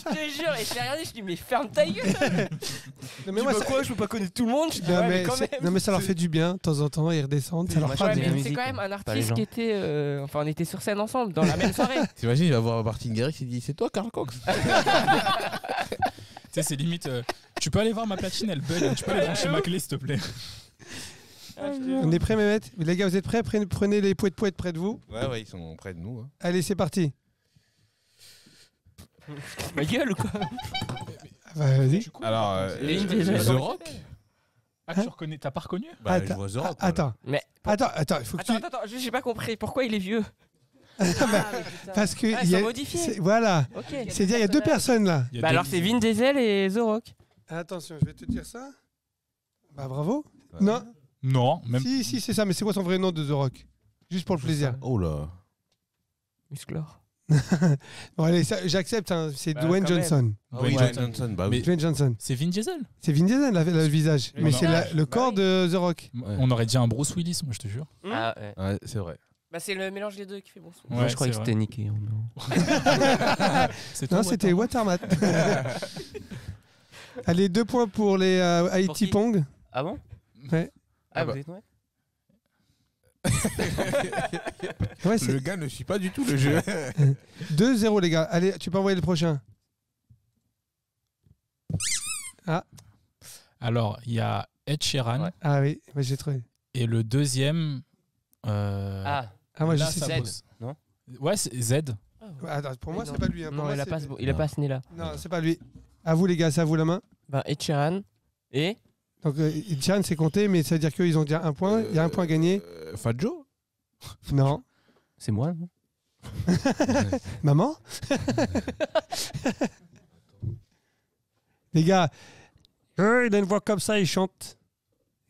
te jure, et je l'ai regardé, je dis mais ferme ta gueule. Non, mais moi, quoi, je peux pas connaître tout le monde. Je dis, non, ouais, mais mais quand même. non, mais ça leur fait du bien, de temps en temps, ils redescendent. Ça leur Ouais, fera Ouais, du mais bien. musique, c'est quand même un pas les artiste gens. qui était. Enfin, on était sur scène ensemble dans la même soirée. T'imagines, il va voir Martin Garrix, il dit c'est toi, Carl Cox? Tu sais, c'est limite... tu peux aller voir ma platine, elle bug. Tu peux aller brancher ma clé, s'il te plaît. On est prêts, Mehmet? Les gars, vous êtes prêts? Prenez les Pouet Pouet près de vous. Ouais, ils sont près de nous. Hein. Allez, c'est parti. Ma gueule ou quoi? Vas-y. Alors, Les The Rock? Ah, tu reconnais, t'as pas reconnu? Bah, je vois The Rock, Attends, Mais attends, il faut que attends, j'ai pas compris. Pourquoi il est vieux? Parce que ils sont modifiés. Voilà. Ok. C'est-à-dire, il y a deux personnes là. Il y a Bah deux- alors c'est Vin Diesel et The Rock. Attention, je vais te dire ça. Bah bravo. Ouais. Non. Non, même. Si, c'est ça. Mais c'est quoi son vrai nom de The Rock? Juste pour le plaisir. Oh là. Musclor. Bon, allez, j'accepte. Hein, c'est Bah, Dwayne quand même. Johnson. Ah oui, Ouais. Dwayne Johnson, bah Mais- oui. Dwayne Johnson. C'est Vin Diesel. C'est Vin Diesel, le visage. Le Mais c'est visage. le corps Bah oui. de The Rock. Ouais. On aurait dit un Bruce Willis, moi, je te jure. Ah, ouais. Ouais, c'est vrai. bah c'est le mélange des deux qui fait bon son. Moi, Ouais, je croyais que c'est c'était Nicky. C'est Non, toi, c'était Watermat. Allez, 2 points pour les Haïti qui Pong. Ah bon? Ouais. Ah, bah. vous êtes ouais. Ouais, c'est Le gars ne suit pas du tout le jeu. 2-0, les gars. Allez, tu peux envoyer le prochain. Alors, il y a Ed Sheeran. Ouais. Ah oui, ouais, j'ai trouvé. Et le deuxième. Ah, Ah, moi, là, je sais ça c'est- bosse. non? Ouais, c'est Z. Attends, pour moi, Non. c'est pas lui. Hein. Pour Non, moi, il a c'est- pas il a pas ce nez là. Non, c'est pas lui. À vous, les gars, c'est à vous la main. Bah Ed Sheeran et Donc, Tian, c'est compté, mais ça veut dire qu'ils ont déjà un point. Il y a un point gagné. Fat Joe Non. c'est moi, non? Maman Les gars, il a une voix comme ça, il chante.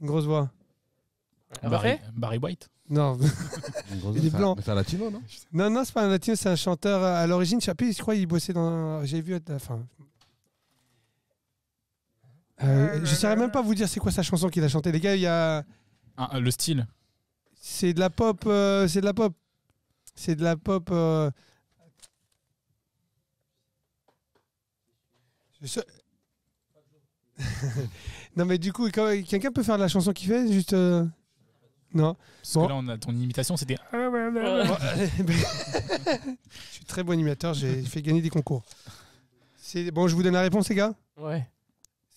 Une grosse voix. Barry White. Non, Il est blanc. Mais c'est un latino, non? non, c'est pas un latino, c'est un chanteur à l'origine. Je sais plus, je crois qu'il bossait dans. J'ai vu à la fin. Je saurais même pas vous dire c'est quoi sa chanson qu'il a chantée. Les gars, il y a. Le style. C'est de la pop. C'est de la pop. C'est de la pop. Je sais- non, mais du coup, quelqu'un peut faire la chanson qu'il fait juste. Non. Parce Bon. que là, on a ton imitation, c'était. Bon, je suis très bon animateur, j'ai fait gagner des concours. Bon, je vous donne la réponse, les gars. ouais.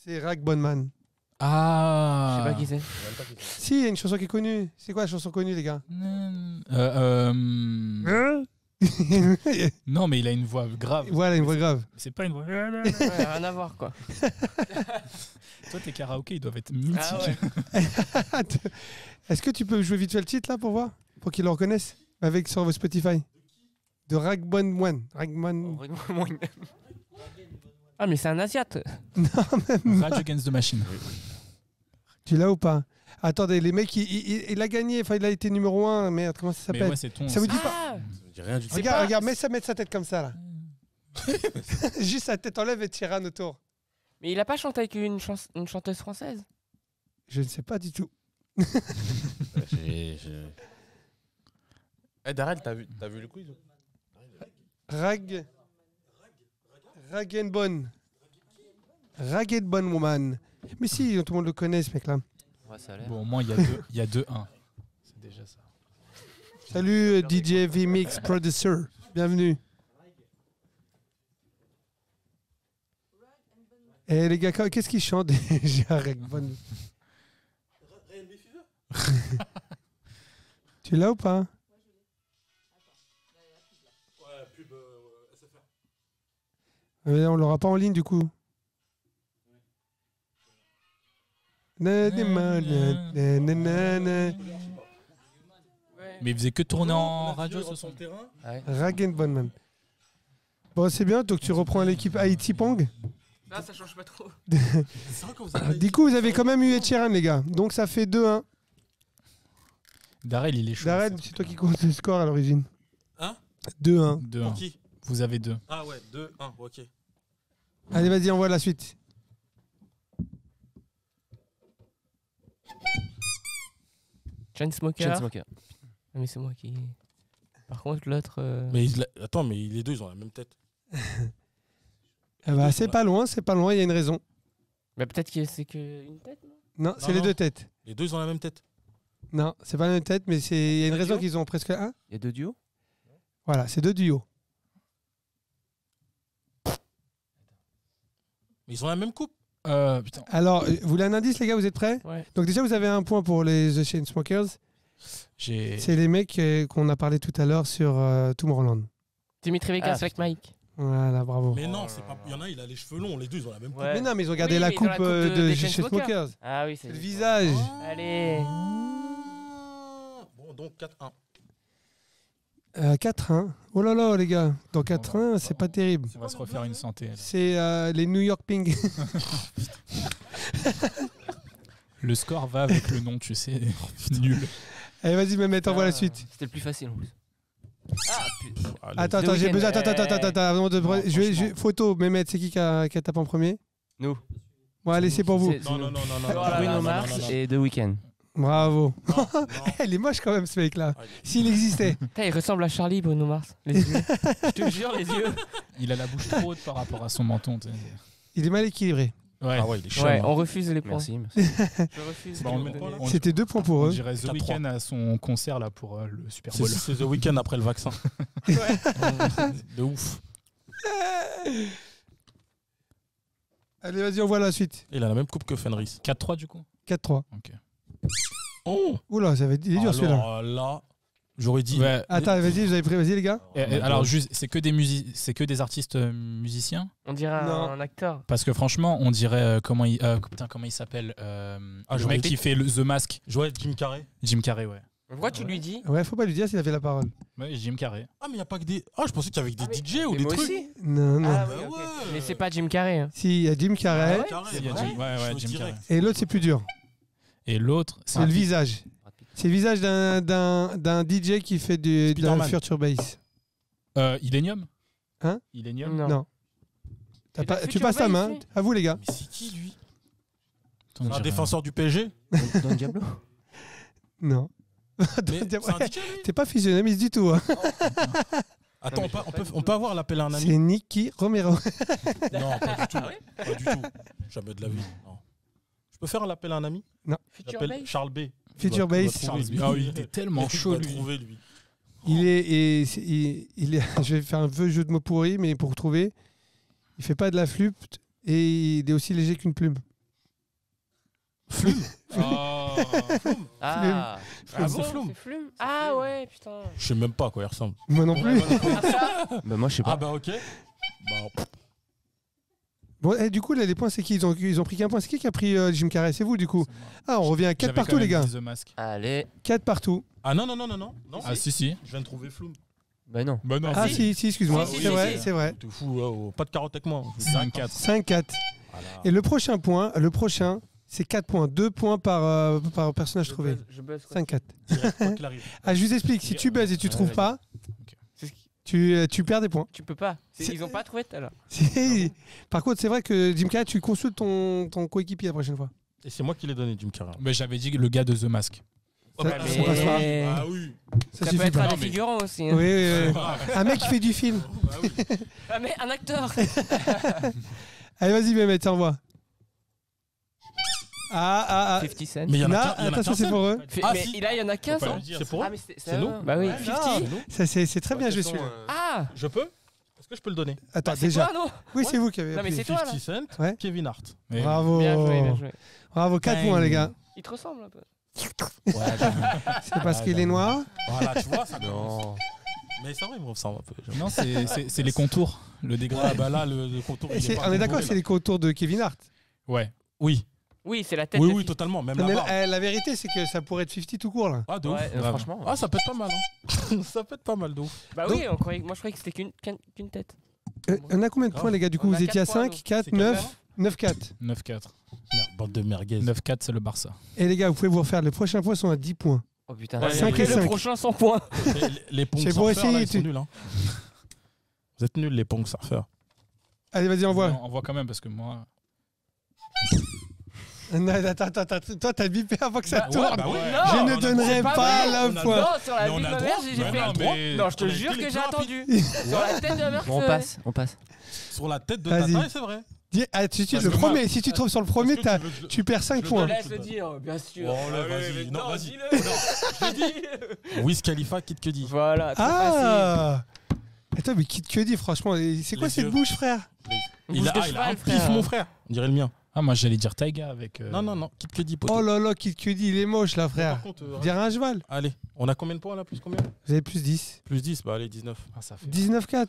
C'est Rag Bonman. Je Ah. sais pas qui c'est. Si, il y a une chanson qui est connue. C'est quoi la chanson connue, les gars Non, mais il a une voix grave. Voilà, une voix grave. C'est pas une voix. Ouais, rien à voir quoi. Toi, tes karaokés, ils doivent être mythiques. Ah ouais. Est-ce que tu peux jouer vite fait le titre là pour voir? Pour qu'ils le reconnaissent avec sur vos Spotify. De Rag Bonman. Ah mais c'est un Asiate. Rage Against the Machine. Tu l'as ou pas? Attendez, les mecs, il a gagné. Enfin, il a été numéro 1. Merde, comment ça Mais s'appelle? ouais, c'est ton. Ça vous dit pas? Ah Je dis rien du tout. Regarde, mets sa tête comme ça là. Juste sa tête, enlève et Tyrann autour. mais il a pas chanté avec une chanteuse française. Je ne sais pas du tout. Eh, Darrell, t'as vu le quiz? Ragenbon Woman. Mais si, tout le monde le connaît ce mec là. Ouais, ça a l'air. Bon, au moins, il y a 2-1. C'est déjà ça. Salut DJ V-Mix Producer. Bienvenue. Et les gars, qu'est-ce qu'ils chantent déjà? Ragenbon. Tu l'as ou pas? On l'aura pas en ligne du coup. Mais il faisait que tourner en radio ce son. Ragenbon man. Bon, c'est bien, donc tu reprends l'équipe Haïti Pong. Là ça change pas trop. Du coup, vous avez quand même eu Ed Sheeran, les gars. Donc ça fait 2-1. Darrell, il est chaud. Darren, c'est toi qui compte le score à l'origine. Hein? 2-1. 2-1. Pour qui? Vous avez 2. Ah ouais, 2, 1, ok. Allez, vas-y, envoie la suite. Chainsmoker. Chainsmoker. Ah, mais c'est moi qui. Par contre l'autre. Mais attends, mais les deux ils ont la même tête. Ah bah, c'est pas loin, il y a une raison. Bah peut-être que c'est que une tête non. Non, c'est les non. deux têtes. Les deux ils ont la même tête. Non, c'est pas la même tête, mais il y a une Deux raison duos qu'ils ont presque un. Il y a 2 duos? Voilà, c'est 2 duos. Mais ils ont la même coupe. Putain. Alors, vous voulez un indice, les gars, vous êtes prêts? Ouais. Donc déjà, vous avez un point pour les The Chainsmokers. J'ai. C'est les mecs qu'on a parlé tout à l'heure sur Tomorrowland. Dimitri Vegas Ah, avec Mike. Voilà, bravo. Mais non, c'est pas. Il y en a, il a les cheveux longs. Les deux, ils ont la même coupe. Ouais. Mais non, mais ils ont gardé la mais ils ont coupe de des chez Chainsmokers. Smokers. Ah oui, C'est le visage. Allez. Bon, donc 4-1. 4-1. Oh là là, les gars. Dans 4-1, c'est pas terrible. On va se refaire une santé. Là. C'est les New York Ping. Le score va avec le nom, tu sais. Nul. Allez, vas-y, Mehmet, envoie la suite. C'était le plus facile en plus. Attends, j'ai besoin. Attends. Avant de... Non, Photo, Mehmet, c'est qui a tapé en premier? Nous. Bon, allez, c'est pour vous. Non. Bruno Mars et The Weeknd. Bravo. Non. Il est moche quand même, ce mec-là. Ah, S'il existait. Putain, il ressemble à Charlie, Bruno Mars. Les yeux. Je te jure, les yeux. Il a la bouche trop haute par rapport à son menton. Il est mal équilibré. Ouais. Ah ouais, il est chiant. Ouais, on refuse les points. Merci. Je refuse. Bon, les points. C'était 2 points pour On eux. dirait The 4-3. Weeknd à son concert là pour le Super Bowl. C'est The Weeknd après le vaccin. De ouf. Allez, vas-y, on voit la suite. Il a la même coupe que Fenris. 4-3 du coup. 4-3. Ok. Oh. Oula, il est dur celui-là. Alors là, j'aurais dit. Ouais. Attends, vas-y, vous avez pris, vas-y les gars. Alors juste, c'est que des artistes musiciens. On dirait Non. un acteur. Parce que franchement, on dirait comment il s'appelle le j'aurais mec dit- qui fait The Mask. Joël Jim Carrey. Jim Carrey, ouais. Pourquoi tu lui dis? Ouais, faut pas lui dire s'il a fait la parole. Ouais, Jim Carrey. Ah, mais il n'y a pas que des. Ah, je pensais qu'il y avait que des DJ ou Mais des moi trucs. aussi. Non, non. Ah, bah oui, ok. ouais. Mais c'est pas Jim Carrey. Hein. Si, il y a Jim Carrey. Carrey, Il y a bah Jim- ouais, chose Jim directe. Carrey. Et l'autre, c'est plus dur. Et l'autre, C'est le visage. C'est le visage d'un DJ qui fait de la Spider-Man. Future Bass. Illenium. Hein Illenium. Non. Non. Et la Tu Future passes ta Bass, main. lui À vous, les gars. Mais c'est qui lui? Attends, Un je dirais- défenseur du PSG? Don Diablo. Non. Mais c'est un DJ lui? T'es pas physionomiste du tout. Hein. Attends, on peut avoir l'appel à un ami? C'est Nicky Romero. Non, pas du tout. Pas du tout. Jamais de la vie. Non. Je peux faire l'appel à un ami? Future J'appelle Bass. Charles B. Future Il va Bass. trouver, lui. Ah oui, il était tellement chaud Il va lui. trouver, lui. Il est, je vais faire un peu jeu de mots pourri, mais pour trouver, il fait pas de la flûte et il est aussi léger qu'une plume. Flume. Oh. Ah. Ah C'est bon, Flume. c'est Flume. Ah ouais, putain. Je sais même pas à quoi il ressemble. Moi non plus. Bah moi je sais pas. Ah bah ok. Bah, Bon, du coup, là, les points, c'est qui ils ont pris qu'un point. C'est qui a pris Jim Carrey? C'est vous, du coup. Ah, on revient à 4 J'avais partout, quand les même gars. dit The Mask. Allez. 4 partout. ah non. Ah si. Je viens de trouver Flume. Bah non. Bah non. Ah, si, excuse-moi. Si, C'est vrai, c'est vrai. T'es fou, pas de carotte avec moi. 5-4. 5-4. Voilà. Et le prochain, c'est 4 points. 2 points par personnage trouvé. Je buzz, quoi. 5-4. Direct, quoi qu'il arrive. Ah, je vous explique. Si tu buzzes et tu trouves pas, C'est ce qui- tu perds des points. Tu peux pas. C'est- Ils ont pas trouvé tout à l'heure. Si. Par contre, c'est vrai que Jim Carrey, tu consultes ton coéquipier la prochaine fois. Et c'est moi qui l'ai donné, Jim Carrey. Mais j'avais dit le gars de The Mask. Ça- bah, ça passe pas. Ah oui. Ça Ça suffit peut être pas. un Non, des mais- figurants aussi. Oui, Hein. oui, oui. Un mec qui fait du film. Ah mais un acteur. Allez, vas-y, Mehmet, t'envoies. Ah. 50 Cent. Mais il y en a Là, qu'un- il y en a attention, qu'un c'est seul. pour eux. Ah, Mais si. là, il y en a 15. Faut pas hein. le dire. C'est pour eux? Ah, mais C'est nous? Bah oui, Ouais, 50. C'est nous. Ça, c'est très bien joué Attention, celui-là. Ah Je peux? Est-ce que je peux le donner? Attends, bah, c'est déjà. toi, non? Oui, c'est vous qui avez Non, mais appelé. c'est toi, là. 50 Cent, Ouais. Kevin Hart. Mais- Bravo. Bien joué, bien joué. Bravo, 4 Bang. points, les gars. Il te ressemble un peu. C'est parce Ah, qu'il est noir. Voilà, tu vois, ça Non. commence. Mais ça va, il me ressemble un peu. j'avoue. Non, c'est les contours, le degré. Ouais, bah là, le contour. Et il est pas on est d'accord, contouré, c'est là. les contours de Kevin Hart. Ouais. Oui, Oui, c'est la tête. oui, de oui, fille. totalement. Même Non, la mais barbe. la vérité, c'est que ça pourrait être 50 tout court, là. Ah, de ouf. Ouais, Grave. franchement. Ah, ça peut être pas mal. Hein. Ça peut être pas mal de ouf. Bah oui, moi je croyais que c'était qu'une tête. On a combien de points, les gars? Du coup, On vous a étiez à 4 points, 5, nous. 4, C'est 9, 9-4. 9-4. Merde, bande de merguez. 9-4, c'est le Barça. Et les gars, vous pouvez vous refaire. Les prochains points sont à 10 points. Oh putain. Ouais, 5 et le 5. prochain 100 points. Les pongs C'est pour surfeurs, là, essayer, ils sont tu- nuls. Hein. Vous êtes nuls, les pongs surfeurs. Allez, vas-y, envoie. On voit quand même parce que moi. Non, attends. Toi, t'as bipé avant que ça Bah, tourne. ouais, bah ouais. Non, Je on ne a donnerai droit. pas On a la le foi. Non, sur la Mais on vie a de ma le mère, droit. j'ai Mais fait on a un le droit. droit. Non, je te On a jure été que les j'ai plus attendu. rapides. Sur la tête de ma mère. On passe, on passe. Sur la tête de Vas-y. ta taille, c'est vrai. Si Parce que moi- si tu trouves sur le premier, Est-ce que tu veux que je- tu perds 5 je points. donne- Laisse le dire, bien sûr. Oh là, Allez, vas-y. mais Non, vas-y. dis-le. Wiz Khalifa, Kid Cudi. Voilà, trop facile. Ah Attends, mais qui te dit, franchement, c'est quoi Les cette yeux. bouche, frère? Il Bouche de a un cheval, pif, frère. mon frère. On dirait le mien. Ah, moi j'allais dire Taiga avec. Non, Kid Cudi, poteau. Oh là là, Kid Cudi, il est moche là, frère. Dire un cheval. Allez, on a combien de points là? Plus combien? Vous avez plus 10. Plus 10, bah allez, 19. Ah, ça fait. 19-4.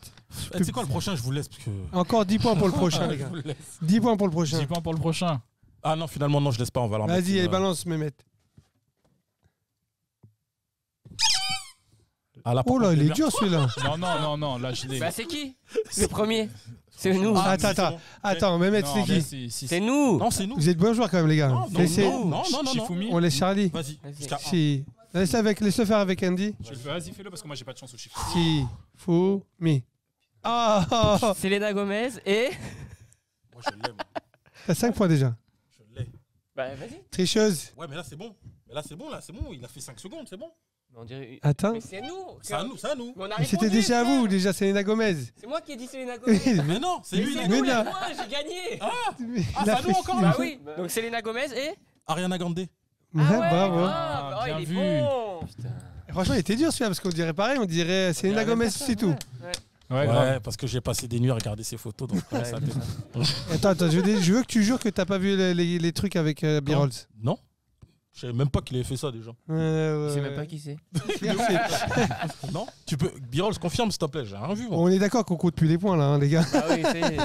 C'est quoi le prochain? Je vous laisse. Parce que... Encore 10 points pour le prochain, les Je gars. vous laisse. 10 points pour le prochain. 10 points pour le prochain. Ah non, finalement, non, je laisse pas. On va leur mettre. Vas-y, allez, balance, Mehmet. Ah, là, Oh là, il est dur celui-là. Non, là je l'ai. Bah, c'est qui le premier? C'est nous. Ah, attends, Mehmet, Non, c'est mais qui C'est nous. Non, c'est nous. Vous êtes bons joueurs quand même, les gars. Non, Laissez- non. Shifumi. On laisse Charlie. Vas-y. Jusqu'à Si. Laisse-le faire avec Andy. Vas-y, fais-le parce que moi j'ai pas de chance au chiffre. Si. Fou. Mi. Ah. Selena Gomez et. Moi, je l'aime. T'as 5 points déjà. Je l'ai. Bah, vas-y. Tricheuse. Ouais, mais là, c'est bon. C'est bon. Il a fait 5 secondes, c'est bon. On dirait... Attends. Mais c'est nous. C'est à nous. Mais on a Mais c'était répondu, déjà à frère. vous, déjà Selena Gomez. C'est moi qui ai dit Selena Gomez. Mais non, c'est lui. c'est il nous a- les non. points, j'ai gagné. c'est à nous encore, Bah oui. Donc Selena Gomez et. Ariana Grande. Ouais, Ah bravo. Ah, bien il est vu. bon. Franchement, il était dur celui-là parce qu'on dirait pareil, on dirait Selena Gomez, c'est tout. Ouais, Ouais, grave. parce que j'ai passé des nuits à regarder ses photos. Donc Ouais, ça Attends, je veux que tu jures que t'as pas vu les trucs avec B-Rolls. Non. Je savais même pas qu'il avait fait ça déjà. Je sais même pas qui c'est. Non. Tu peux. Birol se confirme, s'il te plaît. J'ai rien vu. Moi. On est d'accord qu'on compte plus les points là, hein, les gars. Ah oui, c'est.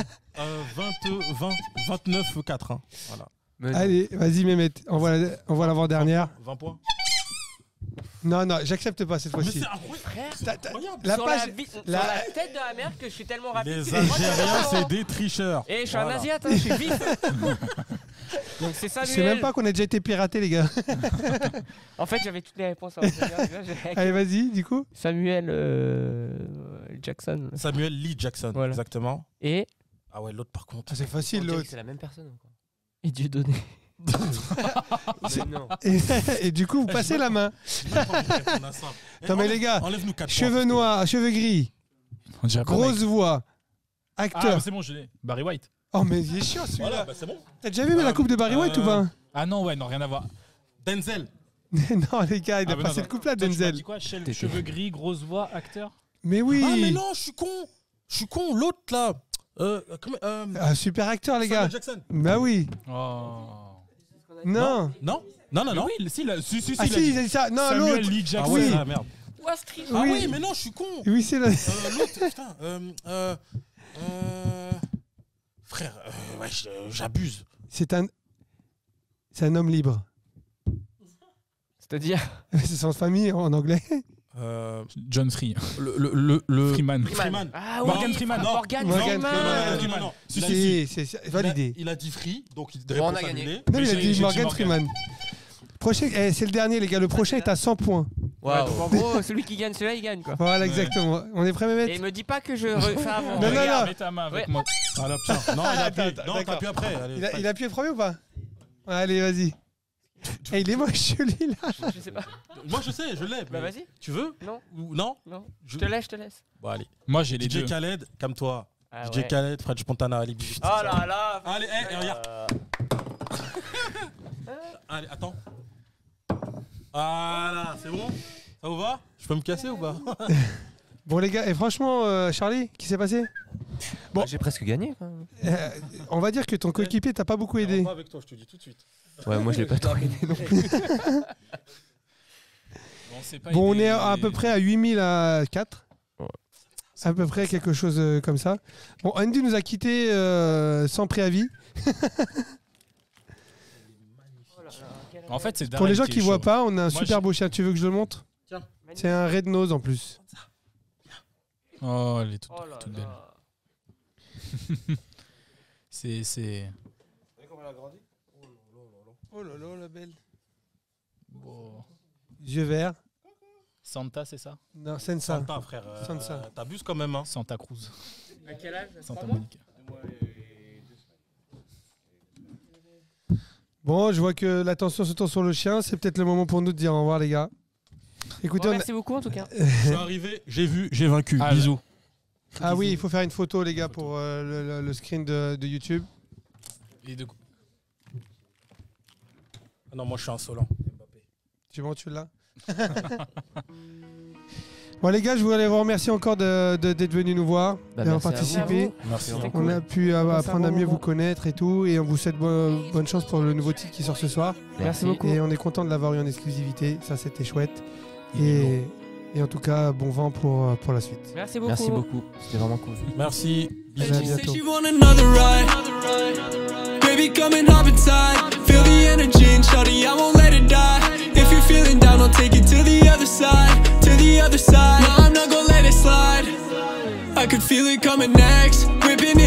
29, 4. Hein. Voilà. Allez, vas-y, Mehmet. Envoie l'avant-dernière. 20 points. Non, j'accepte pas cette Mais fois-ci. c'est incroyable. T'as- t'as- incroyable. La sur, page. sur la- la tête de la merde que je suis tellement rapide. Les que les gens Algériens, sont c'est contents. des tricheurs. Et je suis un Voilà. Asiate, hein, je suis vif. Donc c'est Je Samuel. sais même pas qu'on a déjà été piraté, les gars. En fait, j'avais toutes les réponses. Avant. Allez, vas-y, du coup. Samuel Jackson. Samuel Lee Jackson, Voilà. exactement. Et. Ah ouais, l'autre par contre. Ah, c'est facile, l'autre. C'est la même personne. Et Dieudonné. Non. Et du coup, vous passez la main. Non, mais les gars, Enlève-nous 4 cheveux noirs, cheveux gris, On dirait pas grosse voix, Ah, acteur. c'est bon, je l'ai. Barry White. Oh, mais il est chiant celui-là. Voilà, bah c'est bon. T'as déjà vu la coupe de Barry White ou pas? Ah non, ouais, non, rien à voir. Denzel. Non, les gars, il a Ah, mais passé non, le couple là, Toi, tu m'as Denzel. dit quoi Cheveux gris, grosse voix, acteur. Mais oui. Ah mais non, je suis con. L'autre là. Un super acteur, les gars. Samuel Jackson. Bah oui. Oh. Non. Non. Oui, si, si, Ah si, il a dit ça. Non, Samuel l'autre. Lee Ah Jackson. ouais, Oui. ah, merde. Wall Street. Ah Oui. oui, mais non, je suis con. Oui, c'est là. L'autre, putain. Frère, ouais, j'abuse. C'est un homme libre. C'est-à-dire. C'est son famille en anglais. John Free. Le Freeman. Freeman. Ah Morgan oui, Freeman. Morgan Morgan Freeman. Non. Si, c'est validé. Il a dit free, donc il Bon, on réponse a gagné. annulée. Non, Mais il a j'ai dit dit Morgan Morgan. Freeman. Prochain, c'est le dernier, les gars. Le prochain est à 100 points. Waouh. Donc en gros, celui qui gagne, celui-là, il gagne quoi. Voilà, exactement. On est prêt, Et Mehmet? me dis pas que je refais avant. Non, non, Regarde, non. mets ta main avec Ouais. moi. Ah là, tiens. Non, il a appuyé. Attends, Non, d'accord. t'appuies après. Allez, Il a appuyé le premier ou pas? Allez, vas-y. Eh, il est moche, celui-là. Je sais pas. Moi, je sais, je l'ai. Bah mais vas-y. Tu veux? Non. Ou non? Non. Je te laisse. Bon, allez. Moi, j'ai les DJ deux. Khaled, calme-toi. Ah DJ ouais. Khaled, Fred Spontana, allez, bisous. Oh là là. Allez, regarde. Allez, attends. Voilà, c'est bon? Ça vous va? Je peux me casser ou pas? Bon, les gars, et franchement, Charlie, qui s'est passé? Bon. J'ai presque gagné. Quand même. On va dire que ton coéquipier t'a pas beaucoup aidé. On va avec toi, je te dis tout de suite. Ouais, moi je l'ai pas trop aidé non plus. Bon, on est à peu près à 8000 à 4. À peu près quelque chose comme ça. Bon, Andy nous a quittés sans préavis. En fait, c'est Pour les gens qui voient pas. pas, on a un Moi, super beau chien. Tu veux que je le montre? Tiens. C'est un red nose en plus. Oh, elle est toute, Oh là toute belle. là. C'est. Oh là là, la belle. Bon. Yeux verts. Santa, c'est ça? Non, Sensa. Santa, frère. Sansa. T'abuses quand même, hein. Santa Cruz. À quel âge? Santa Monica. Bon, je vois que l'attention se tourne sur le chien. C'est peut-être le moment pour nous de dire au revoir, les gars. Écoutez, Bon, on a- merci beaucoup en tout cas. Je suis arrivé, j'ai vu, j'ai vaincu. Ah, Bisous. Ah oui, il faut faire une photo, les gars, pour le screen de YouTube. Et de... Ah non, moi je suis insolent. Tu l'as? Bon les gars, je voulais vous remercier encore d'être venus nous voir, d'avoir participé. On a pu apprendre à mieux vous connaître et tout, et on vous souhaite bonne chance pour le nouveau titre qui sort ce soir. Merci beaucoup. Et on est content de l'avoir eu en exclusivité, ça c'était chouette. Et en tout cas, bon vent pour la suite. Merci beaucoup. Merci beaucoup, c'était vraiment cool. Merci. À bientôt. Baby, come and hop inside. Feel the energy and shawty, I won't let it die. If you're feeling down, I'll take you to the other side. To the other side. No, I'm not gonna let it slide. I could feel it coming next. Whipping